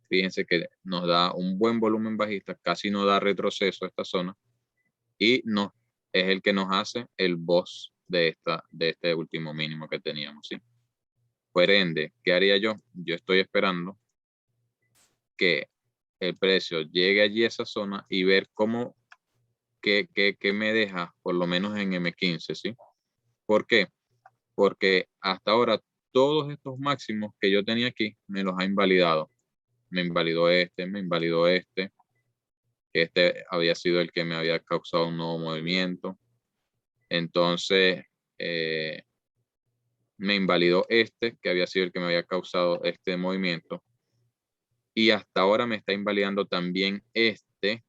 fíjense que nos da un buen volumen bajista, casi no da retroceso a esta zona y es el que nos hace el boss de este último mínimo que teníamos, ¿sí? Por ende, ¿qué haría yo? Yo estoy esperando que el precio llegue allí a esa zona y ver cómo, qué me deja, por lo menos en M15, ¿sí? ¿Por qué? Porque hasta ahora todos estos máximos que yo tenía aquí me los ha invalidado. Me invalidó este, que este había sido el que me había causado un nuevo movimiento. Entonces, me invalidó este, que había sido el que me había causado este movimiento. Y hasta ahora me está invalidando también este,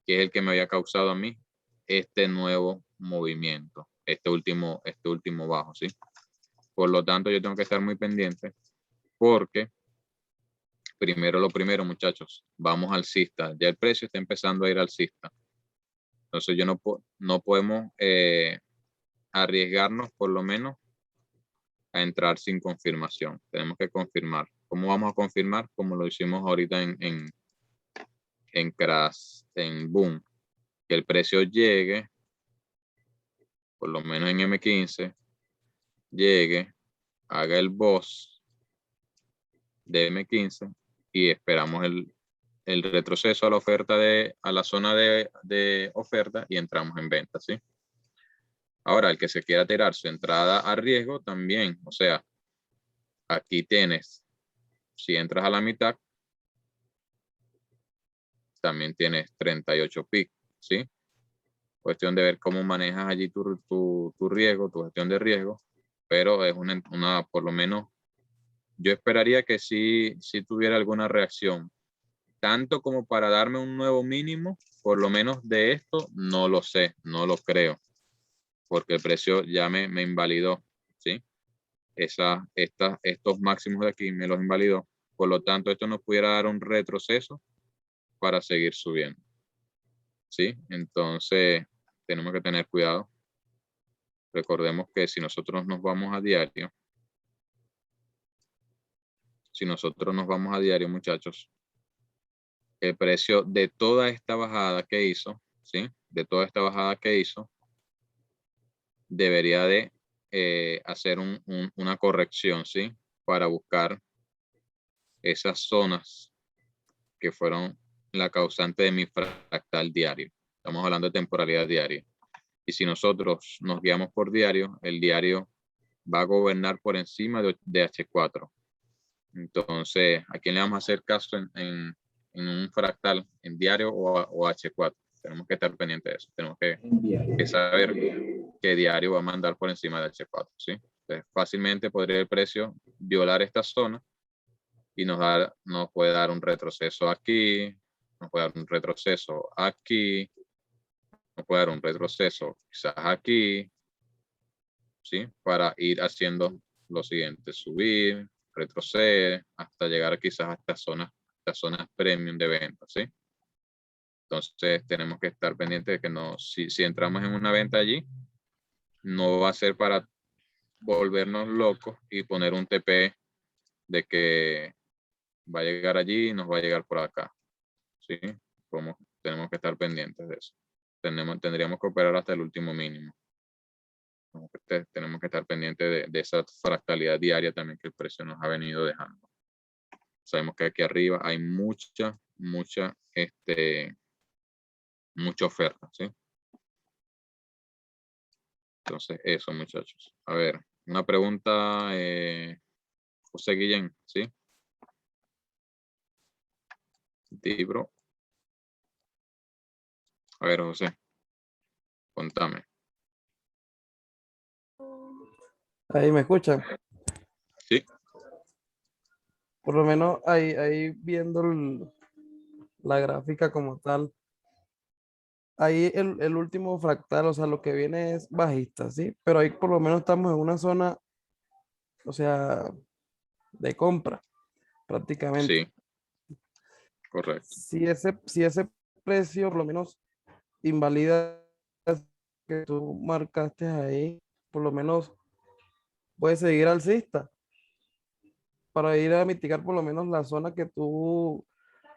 que es el que me había causado a mí este nuevo movimiento, este último bajo, ¿sí? Por lo tanto, yo tengo que estar muy pendiente porque primero lo primero, muchachos, vamos alcista. Ya el precio está empezando a ir alcista. Entonces, no podemos arriesgarnos por lo menos a entrar sin confirmación. Tenemos que confirmar. ¿Cómo vamos a confirmar? Como lo hicimos ahorita en Crash, en Boom. Que el precio llegue, por lo menos en M15, llegue, haga el boss de M15 y esperamos el retroceso a la oferta a la zona de oferta y entramos en venta, ¿sí? Ahora, el que se quiera tirar su entrada a riesgo también, o sea, aquí tienes, si entras a la mitad, también tienes 38 picos, ¿sí? Cuestión de ver cómo manejas allí tu riesgo, tu gestión de riesgo, pero es por lo menos, yo esperaría que sí tuviera alguna reacción, tanto como para darme un nuevo mínimo, por lo menos de esto, no lo sé, no lo creo, porque el precio ya me invalidó, ¿sí? Estos máximos de aquí me los invalidó, por lo tanto, esto nos pudiera dar un retroceso para seguir subiendo, ¿sí? Entonces, tenemos que tener cuidado. Recordemos que si nosotros nos vamos a diario, muchachos, el precio de toda esta bajada que hizo, ¿sí? De toda esta bajada que hizo, debería de hacer una corrección, ¿sí? Para buscar esas zonas que fueron la causante de mi fractal diario. Estamos hablando de temporalidad diaria. Y si nosotros nos guiamos por diario, el diario va a gobernar por encima de H4. Entonces, ¿a quién le vamos a hacer caso en un fractal, en diario o H4? Tenemos que estar pendientes de eso. Tenemos que saber qué diario va a mandar por encima de H4, ¿sí? Entonces, fácilmente podría el precio violar esta zona y nos puede dar un retroceso aquí, nos puede dar un retroceso aquí, nos puede dar un retroceso quizás aquí, ¿sí? Para ir haciendo lo siguiente, subir, retroceder, hasta llegar quizás a estas zonas premium de venta, ¿sí? Entonces tenemos que estar pendientes de que no, si entramos en una venta allí, no va a ser para volvernos locos y poner un TP de que va a llegar allí y nos va a llegar por acá, ¿sí? Tenemos que estar pendientes de eso. Tendríamos que operar hasta el último mínimo. Tenemos que estar pendientes de esa fractalidad diaria también que el precio nos ha venido dejando. Sabemos que aquí arriba hay mucha oferta, ¿sí? Entonces, eso, muchachos. A ver, una pregunta, José Guillén, ¿sí? Libro. A ver, José, contame.
Ahí me escuchan.
Sí,
Por lo menos ahí viendo la gráfica como tal. Ahí el último fractal, o sea, lo que viene es bajista, ¿sí? Pero ahí por lo menos estamos en una zona, o sea, de compra, prácticamente.
sí, correcto.
Si ese precio por lo menos invalida que tú marcaste ahí, por lo menos puede seguir alcista para ir a mitigar por lo menos la zona que tú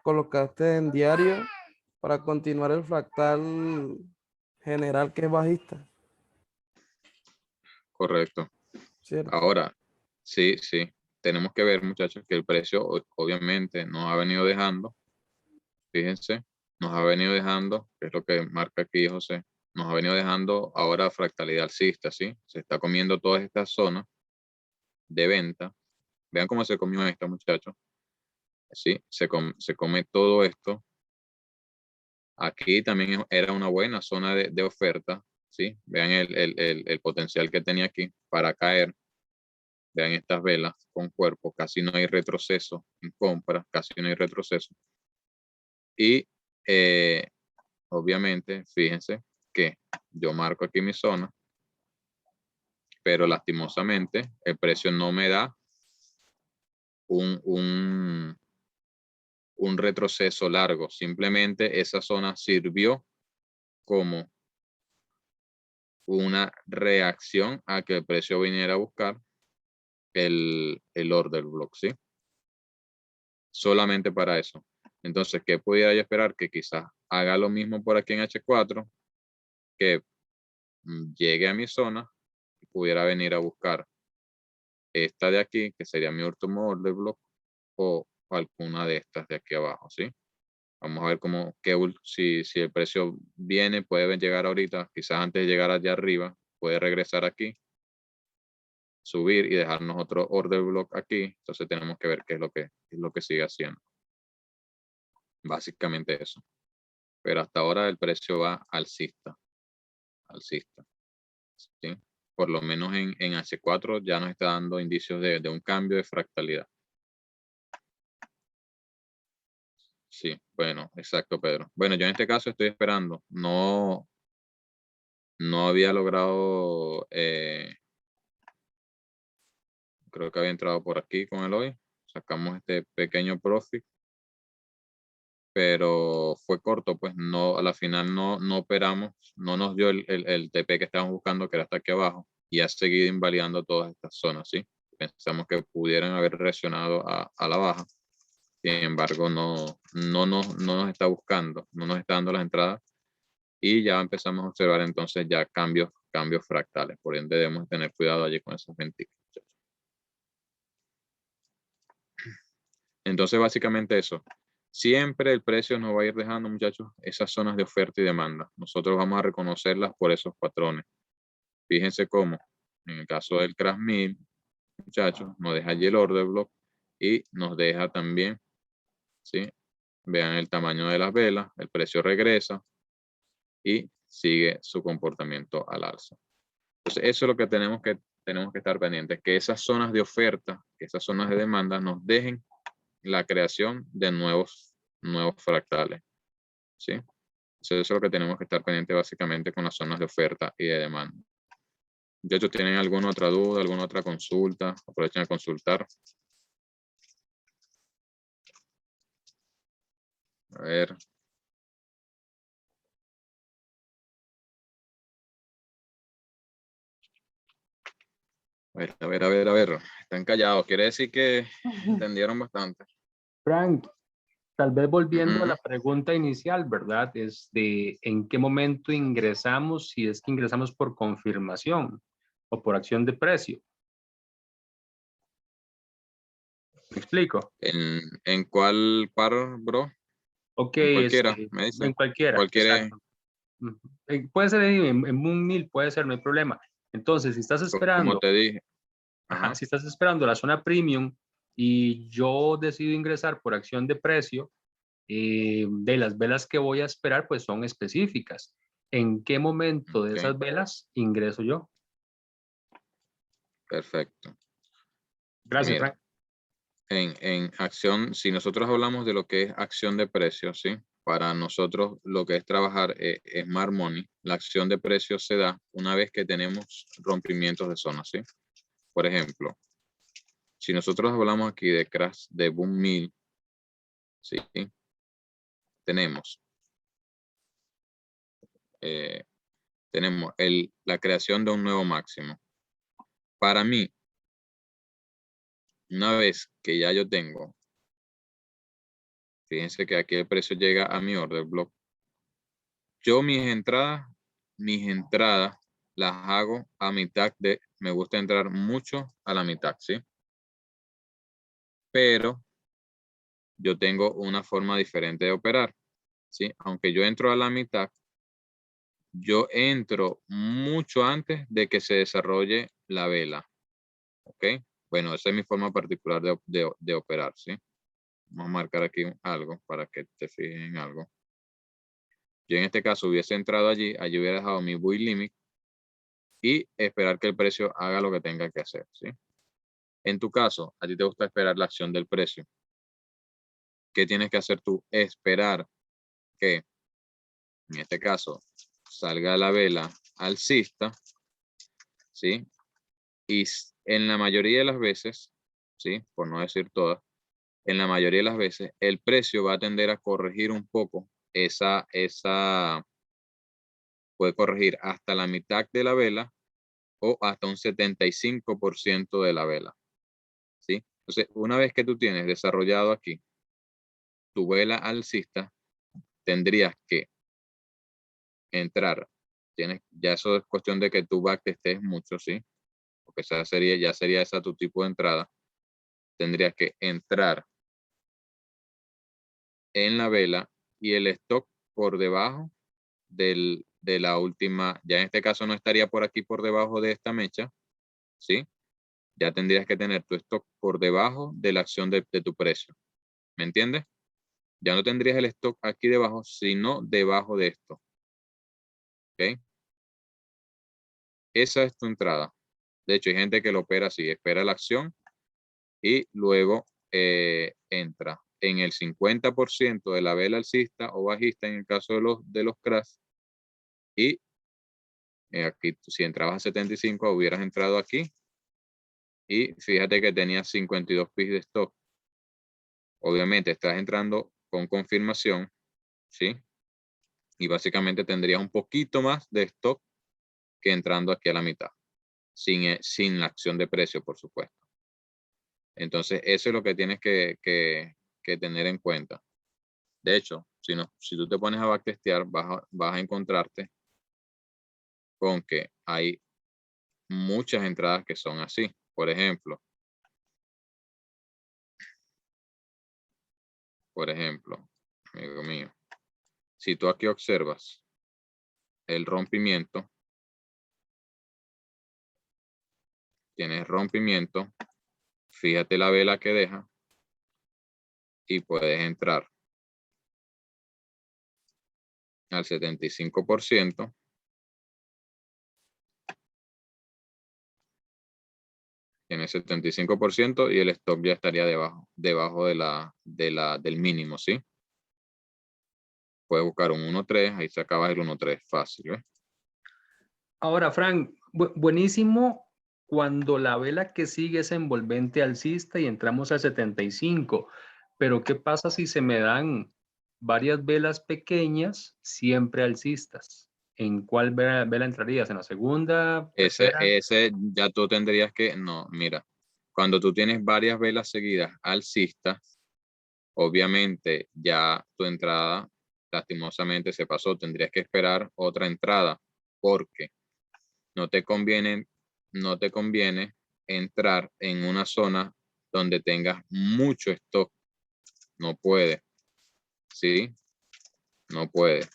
colocaste en diario para continuar el fractal general que es bajista,
Correcto.
¿cierto?
Ahora, sí, tenemos que ver, muchachos, que el precio obviamente nos ha venido dejando, fíjense, nos ha venido dejando, que es lo que marca aquí José, nos ha venido dejando ahora fractalidad alcista, ¿sí? Se está comiendo todas estas zonas de venta. Vean cómo se comió esta, muchachos. Sí, se come todo esto. Aquí también era una buena zona de oferta, ¿sí? Vean el potencial que tenía aquí para caer. Vean estas velas con cuerpo, casi no hay retroceso en compra, casi no hay retroceso. Y obviamente, fíjense que yo marco aquí mi zona, pero lastimosamente el precio no me da un retroceso largo. Simplemente esa zona sirvió como una reacción a que el precio viniera a buscar el order block, ¿sí? Solamente para eso. Entonces, ¿qué pudiera yo esperar? Que quizás haga lo mismo por aquí en H4, que llegue a mi zona y pudiera venir a buscar esta de aquí, que sería mi último order block, o alguna de estas de aquí abajo, ¿sí? Vamos a ver si el precio viene, puede llegar ahorita, quizás antes de llegar allá arriba, puede regresar aquí, subir y dejarnos otro order block aquí. Entonces tenemos que ver qué es lo que sigue haciendo. Básicamente eso. Pero hasta ahora el precio va alcista. ¿Sí? Por lo menos en H4 ya nos está dando indicios de un cambio de fractalidad. Sí, bueno, exacto, Pedro. Bueno, yo en este caso estoy esperando. No había logrado, creo que había entrado por aquí con el hoy. Sacamos este pequeño profit, pero fue corto, pues no, a la final no operamos, no nos dio el TP que estábamos buscando, que era hasta aquí abajo, y ha seguido invalidando todas estas zonas, ¿sí? Pensamos que pudieran haber reaccionado a la baja. Sin embargo, no nos está buscando, no nos está dando las entradas, y ya empezamos a observar entonces ya cambios fractales. Por ende, debemos tener cuidado allí con esas venticas. Entonces, básicamente eso. Siempre el precio nos va a ir dejando, muchachos, esas zonas de oferta y demanda. Nosotros vamos a reconocerlas por esos patrones. Fíjense cómo, en el caso del Crash 1000, muchachos, nos deja allí el order block y nos deja también, ¿sí? Vean el tamaño de las velas, el precio regresa y sigue su comportamiento al alza. Entonces, eso es lo que tenemos que estar pendientes, que esas zonas de oferta, que esas zonas de demanda nos dejen la creación de nuevos fractales. ¿sí? Eso es lo que tenemos que estar pendiente básicamente con las zonas de oferta y de demanda. Muchachos, ¿tienen alguna otra duda, alguna otra consulta? Aprovechen a consultar. A ver. A ver. Están callados. Quiere decir que entendieron bastante.
Frank, tal vez volviendo a
Ujú.
la pregunta inicial, ¿verdad? Es de en qué momento ingresamos, si es que ingresamos por confirmación o por acción de precio. ¿Me explico?
¿En cuál par, bro?
Ok,
En cualquiera, me
en
dice.
cualquiera,
¿Cuál quiere?
exacto. Ujú. Puede ser en un 1000, puede ser, no hay problema. Entonces, si estás
Como
esperando,
te dije.
ajá,
Ajá.
si estás esperando la zona premium y yo decido ingresar por acción de precio, de las velas que voy a esperar, pues son específicas. ¿En qué momento de
Ok,
esas velas ingreso yo?
perfecto.
Gracias,
Mira,
Frank.
en acción, si nosotros hablamos de lo que es acción de precios, ¿sí? Para nosotros lo que es trabajar Smart Money, la acción de precios se da una vez que tenemos rompimientos de zona, ¿sí? Por ejemplo, si nosotros hablamos aquí de crash de Boom 1000, ¿sí? Tenemos, eh, tenemos la creación de un nuevo máximo. Para mí, una vez que ya yo tengo, fíjense que aquí el precio llega a mi order block. Yo mis entradas las hago a mitad me gusta entrar mucho a la mitad, ¿sí? Pero yo tengo una forma diferente de operar, ¿sí? Aunque yo entro a la mitad, yo entro mucho antes de que se desarrolle la vela, ¿ok? Bueno, esa es mi forma particular de operar, ¿sí? Vamos a marcar aquí algo para que te fijes en algo. Yo en este caso hubiese entrado allí hubiera dejado mi buy limit y esperar que el precio haga lo que tenga que hacer, ¿sí? En tu caso, a ti te gusta esperar la acción del precio. ¿Qué tienes que hacer tú? Esperar que, en este caso, salga la vela alcista, ¿sí? Y en la mayoría de las veces, ¿sí? Por no decir todas, en la mayoría de las veces, el precio va a tender a corregir un poco puede corregir hasta la mitad de la vela o hasta un 75% de la vela, ¿sí? Entonces, una vez que tú tienes desarrollado aquí tu vela alcista, tendrías que entrar. Ya eso es cuestión de que tú backtestes mucho, ¿sí? Porque ya sería esa tu tipo de entrada. Tendrías que entrar en la vela y el stock por debajo de la última, ya en este caso no estaría por aquí por debajo de esta mecha, ¿sí? Ya tendrías que tener tu stock por debajo de la acción de tu precio. ¿Me entiendes? Ya no tendrías el stock aquí debajo, sino debajo de esto. ¿Ok? Esa es tu entrada. De hecho, hay gente que lo opera así, espera la acción y luego entra en el 50% de la vela alcista o bajista en el caso de los crash. Y aquí, si entrabas a 75, hubieras entrado aquí y fíjate que tenías 52 pips de stock. Obviamente estás entrando con confirmación, ¿sí? Y básicamente tendrías un poquito más de stock que entrando aquí a la mitad, sin la acción de precio, por supuesto. Entonces, eso es lo que tienes que tener en cuenta. De hecho, si tú te pones a backtestear, vas a encontrarte con que hay muchas entradas que son así. Por ejemplo, amigo mío, si tú aquí observas el rompimiento, tienes rompimiento, fíjate la vela que deja y puedes entrar al 75%. Tiene 75% y el stop ya estaría debajo del mínimo, ¿sí? Puedes buscar un 1.3, ahí se acaba el 1.3 fácil, ¿ves?
Ahora, Frank, buenísimo cuando la vela que sigue es envolvente alcista y entramos a 75. Pero ¿qué pasa si se me dan varias velas pequeñas, siempre alcistas? ¿En cuál vela entrarías? ¿En la segunda, tercera?
Ese ya tú tendrías que, no, mira, cuando tú tienes varias velas seguidas alcistas, obviamente ya tu entrada lastimosamente se pasó, tendrías que esperar otra entrada porque no te conviene entrar en una zona donde tengas mucho stock. No puede, ¿sí? No puede.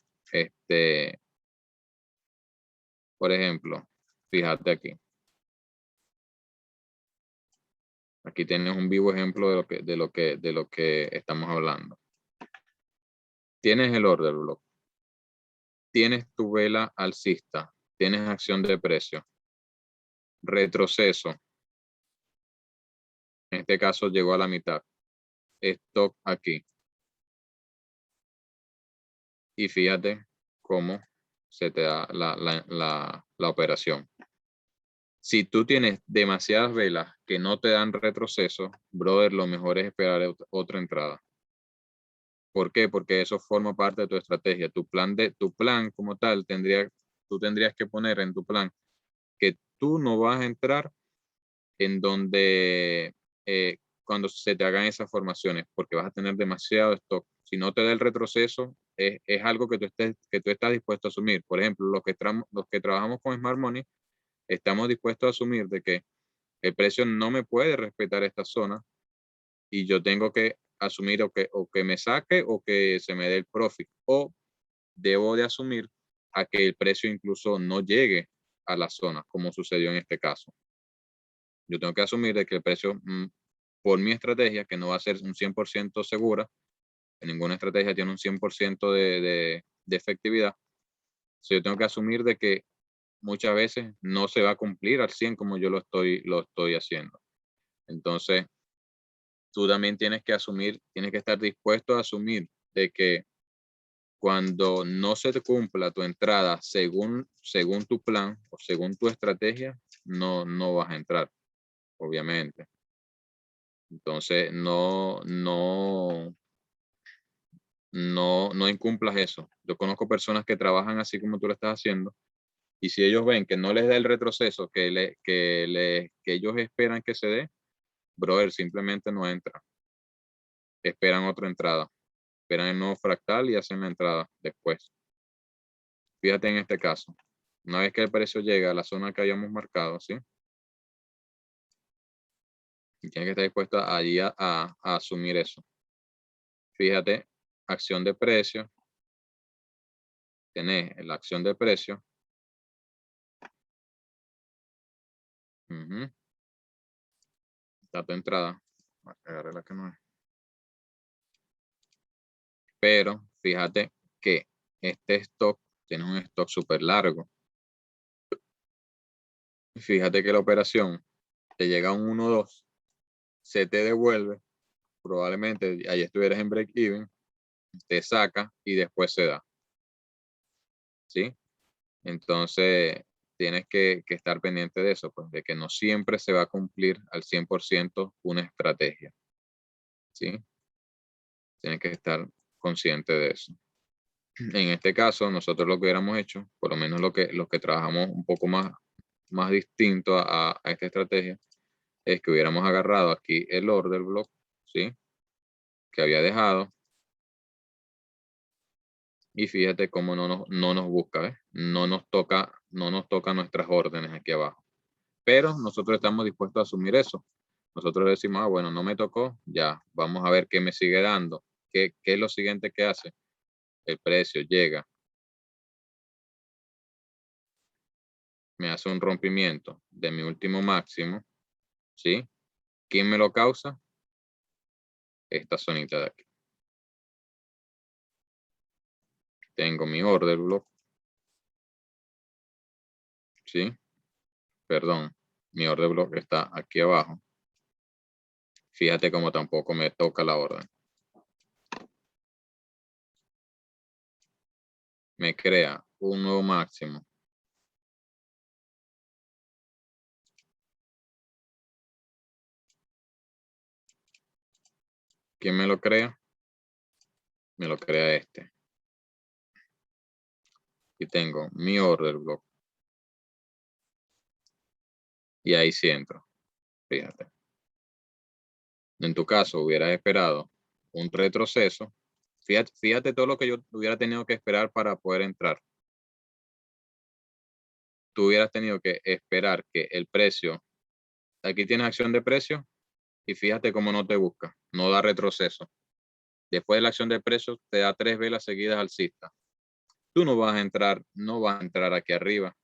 Por ejemplo, fíjate aquí. Aquí tienes un vivo ejemplo de lo que estamos hablando. Tienes el order block. Tienes tu vela alcista. Tienes acción de precio. Retroceso. En este caso llegó a la mitad. Stock aquí. Y fíjate cómo se te da la operación. Si tú tienes demasiadas velas que no te dan retroceso, brother, lo mejor es esperar otra entrada. ¿Por qué? Porque eso forma parte de tu estrategia. Tu plan como tal, tú tendrías que poner en tu plan que tú no vas a entrar en donde cuando se te hagan esas formaciones, porque vas a tener demasiado stock. Si no te da el retroceso, es algo que tú estás dispuesto a asumir. Por ejemplo, los que trabajamos con Smart Money, estamos dispuestos a asumir de que el precio no me puede respetar esta zona y yo tengo que asumir o que me saque o que se me dé el profit, o debo de asumir a que el precio incluso no llegue a la zona, como sucedió en este caso. Yo tengo que asumir de que el precio, por mi estrategia, que no va a ser un 100% segura, ninguna estrategia tiene un 100% de efectividad, yo tengo que asumir de que muchas veces no se va a cumplir al 100 como yo lo estoy haciendo. Entonces, tú también tienes que estar dispuesto a asumir de que cuando no se te cumpla tu entrada según tu plan o según tu estrategia, no vas a entrar, obviamente. Entonces, no incumplas eso. Yo conozco personas que trabajan así como tú lo estás haciendo, y si ellos ven que no les da el retroceso que ellos esperan que se dé, brother, simplemente no entran. Esperan otra entrada. Esperan el nuevo fractal y hacen la entrada después. Fíjate en este caso. Una vez que el precio llega a la zona que habíamos marcado, ¿sí? Y tienes que estar dispuesto allí a asumir eso. Fíjate, acción de precio. Tenés la acción de precio. Está tu entrada. Agarré la que no es. Pero fíjate que este stock tiene un stock súper largo. Fíjate que la operación te llega a un 1.2, se te devuelve, probablemente ahí estuvieras en break even, te saca y después se da. ¿Sí? Entonces tienes que estar pendiente de eso, pues, de que no siempre se va a cumplir al 100% una estrategia. ¿Sí? Tienes que estar consciente de eso. En este caso, nosotros lo que hubiéramos hecho, por lo menos los que trabajamos un poco más distinto a esta estrategia, es que hubiéramos agarrado aquí el order block, ¿sí? Que había dejado. Y fíjate cómo no nos busca, ¿ves? No nos toca nuestras órdenes aquí abajo. Pero nosotros estamos dispuestos a asumir eso. Nosotros decimos, bueno, no me tocó, ya, vamos a ver qué me sigue dando. ¿Qué es lo siguiente que hace? El precio llega, me hace un rompimiento de mi último máximo, ¿sí? ¿Quién me lo causa? Esta zonita de aquí. Tengo mi order block, ¿sí? Perdón, mi order block está aquí abajo. Fíjate cómo tampoco me toca la orden. me crea un nuevo máximo. ¿Quién me lo crea? Me lo crea este. Y tengo mi order block. Y ahí sí entro. Fíjate. En tu caso, hubieras esperado un retroceso. Fíjate todo lo que yo hubiera tenido que esperar para poder entrar. Tú hubieras tenido que esperar que el precio, aquí tienes acción de precio y fíjate cómo no te busca, no da retroceso. Después de la acción de precio te da 3 velas seguidas alcista. Tú no vas a entrar aquí arriba.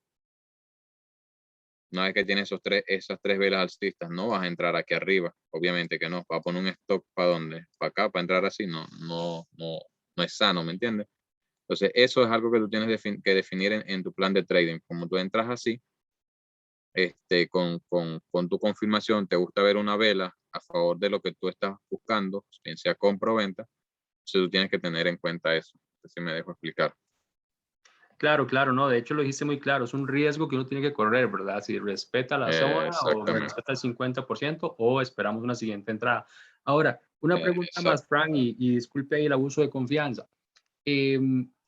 Una vez que tienes esas tres velas alcistas, no vas a entrar aquí arriba. Obviamente que no. Va a poner un stop para dónde, para acá, para entrar así, no es sano, ¿me entiendes? Entonces, eso es algo que tú tienes que definir en tu plan de trading. Como tú entras así, con tu confirmación, te gusta ver una vela a favor de lo que tú estás buscando, bien sea compra o venta, entonces tú tienes que tener en cuenta eso. Si me dejo explicar.
Claro, claro, no, de hecho lo dijiste muy claro, es un riesgo que uno tiene que correr, ¿verdad? Si respeta la zona o
Exactamente.
respeta el 50% o esperamos una siguiente entrada. Ahora, una pregunta más, Frank, y disculpe ahí el abuso de confianza.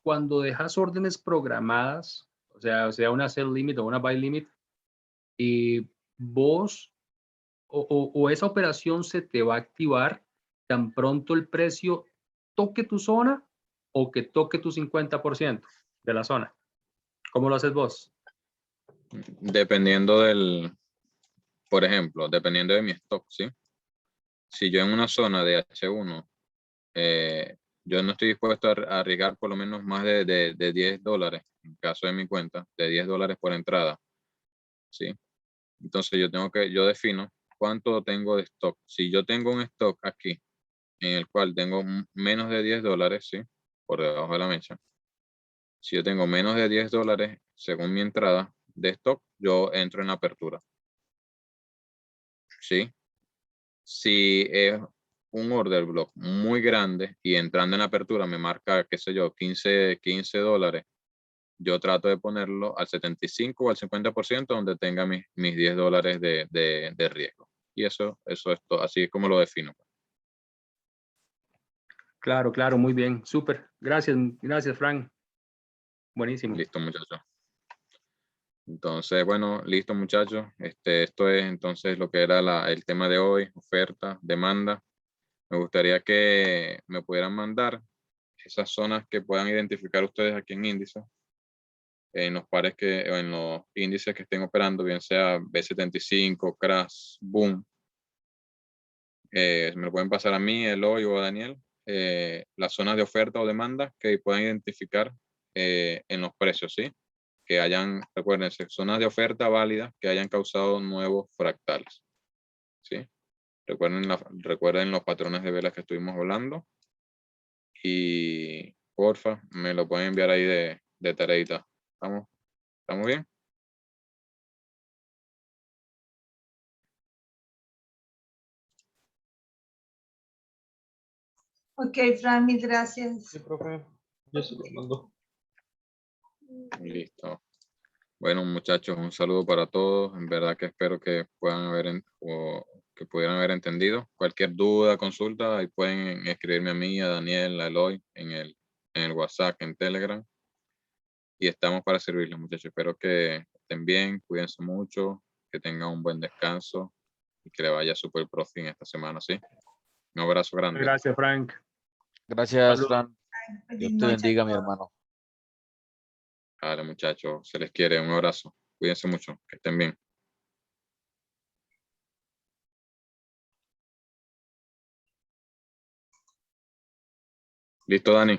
Cuando dejas órdenes programadas, o sea una sell limit o una buy limit, vos o esa operación se te va a activar tan pronto el precio toque tu zona o que toque tu 50% de la zona. ¿Cómo lo haces vos?
Dependiendo por ejemplo, dependiendo de mi stock, ¿sí? Si yo en una zona de H1, yo no estoy dispuesto a arriesgar por lo menos más de $10, en caso de mi cuenta, de $10 por entrada, ¿sí? Entonces yo defino cuánto tengo de stock. Si yo tengo un stock aquí en el cual tengo menos de $10, ¿sí? Por debajo de la mecha. Si yo tengo menos de $10 según mi entrada de stock, yo entro en la apertura, ¿sí? Si es un order block muy grande y entrando en la apertura me marca, qué sé yo, $15, yo trato de ponerlo al 75 o al 50% donde tenga mis $10 de riesgo. Y eso es todo, así es como lo defino.
Claro, claro, muy bien, súper. Gracias, gracias, Frank. Buenísimo.
Listo, muchachos. Entonces, bueno, listo, muchachos. Esto es entonces lo que era el tema de hoy, oferta, demanda. Me gustaría que me pudieran mandar esas zonas que puedan identificar ustedes aquí en índice, en los pares o en los índices que estén operando, bien sea B75, Crash, Boom. Me lo pueden pasar a mí, Eloy o a Daniel, las zonas de oferta o demanda que puedan identificar en los precios, ¿sí? Que hayan, recuérdense, zonas de oferta válidas que hayan causado nuevos fractales, ¿sí? Recuerden los patrones de velas que estuvimos hablando y porfa, me lo pueden enviar ahí de tareita. ¿Estamos bien?
Ok, Fran, mil gracias.
Sí, profe. Yo se lo mando.
Listo. Bueno, muchachos, un saludo para todos. En verdad que espero que puedan o que pudieran haber entendido. Cualquier duda, consulta, ahí pueden escribirme a mí, a Daniel, a Eloy, en el WhatsApp, en Telegram. Y estamos para servirles, muchachos. Espero que estén bien, cuídense mucho, que tengan un buen descanso y que le vaya súper profi en esta semana, ¿sí? Un abrazo grande.
Gracias, Frank.
Gracias,
Saludos.
Fran.
Feliz
Dios te
noche a
bendiga, mi
todos.
hermano.
Vale, muchachos, se les quiere. Un abrazo. Cuídense mucho, que estén bien. ¿Listo, Dani?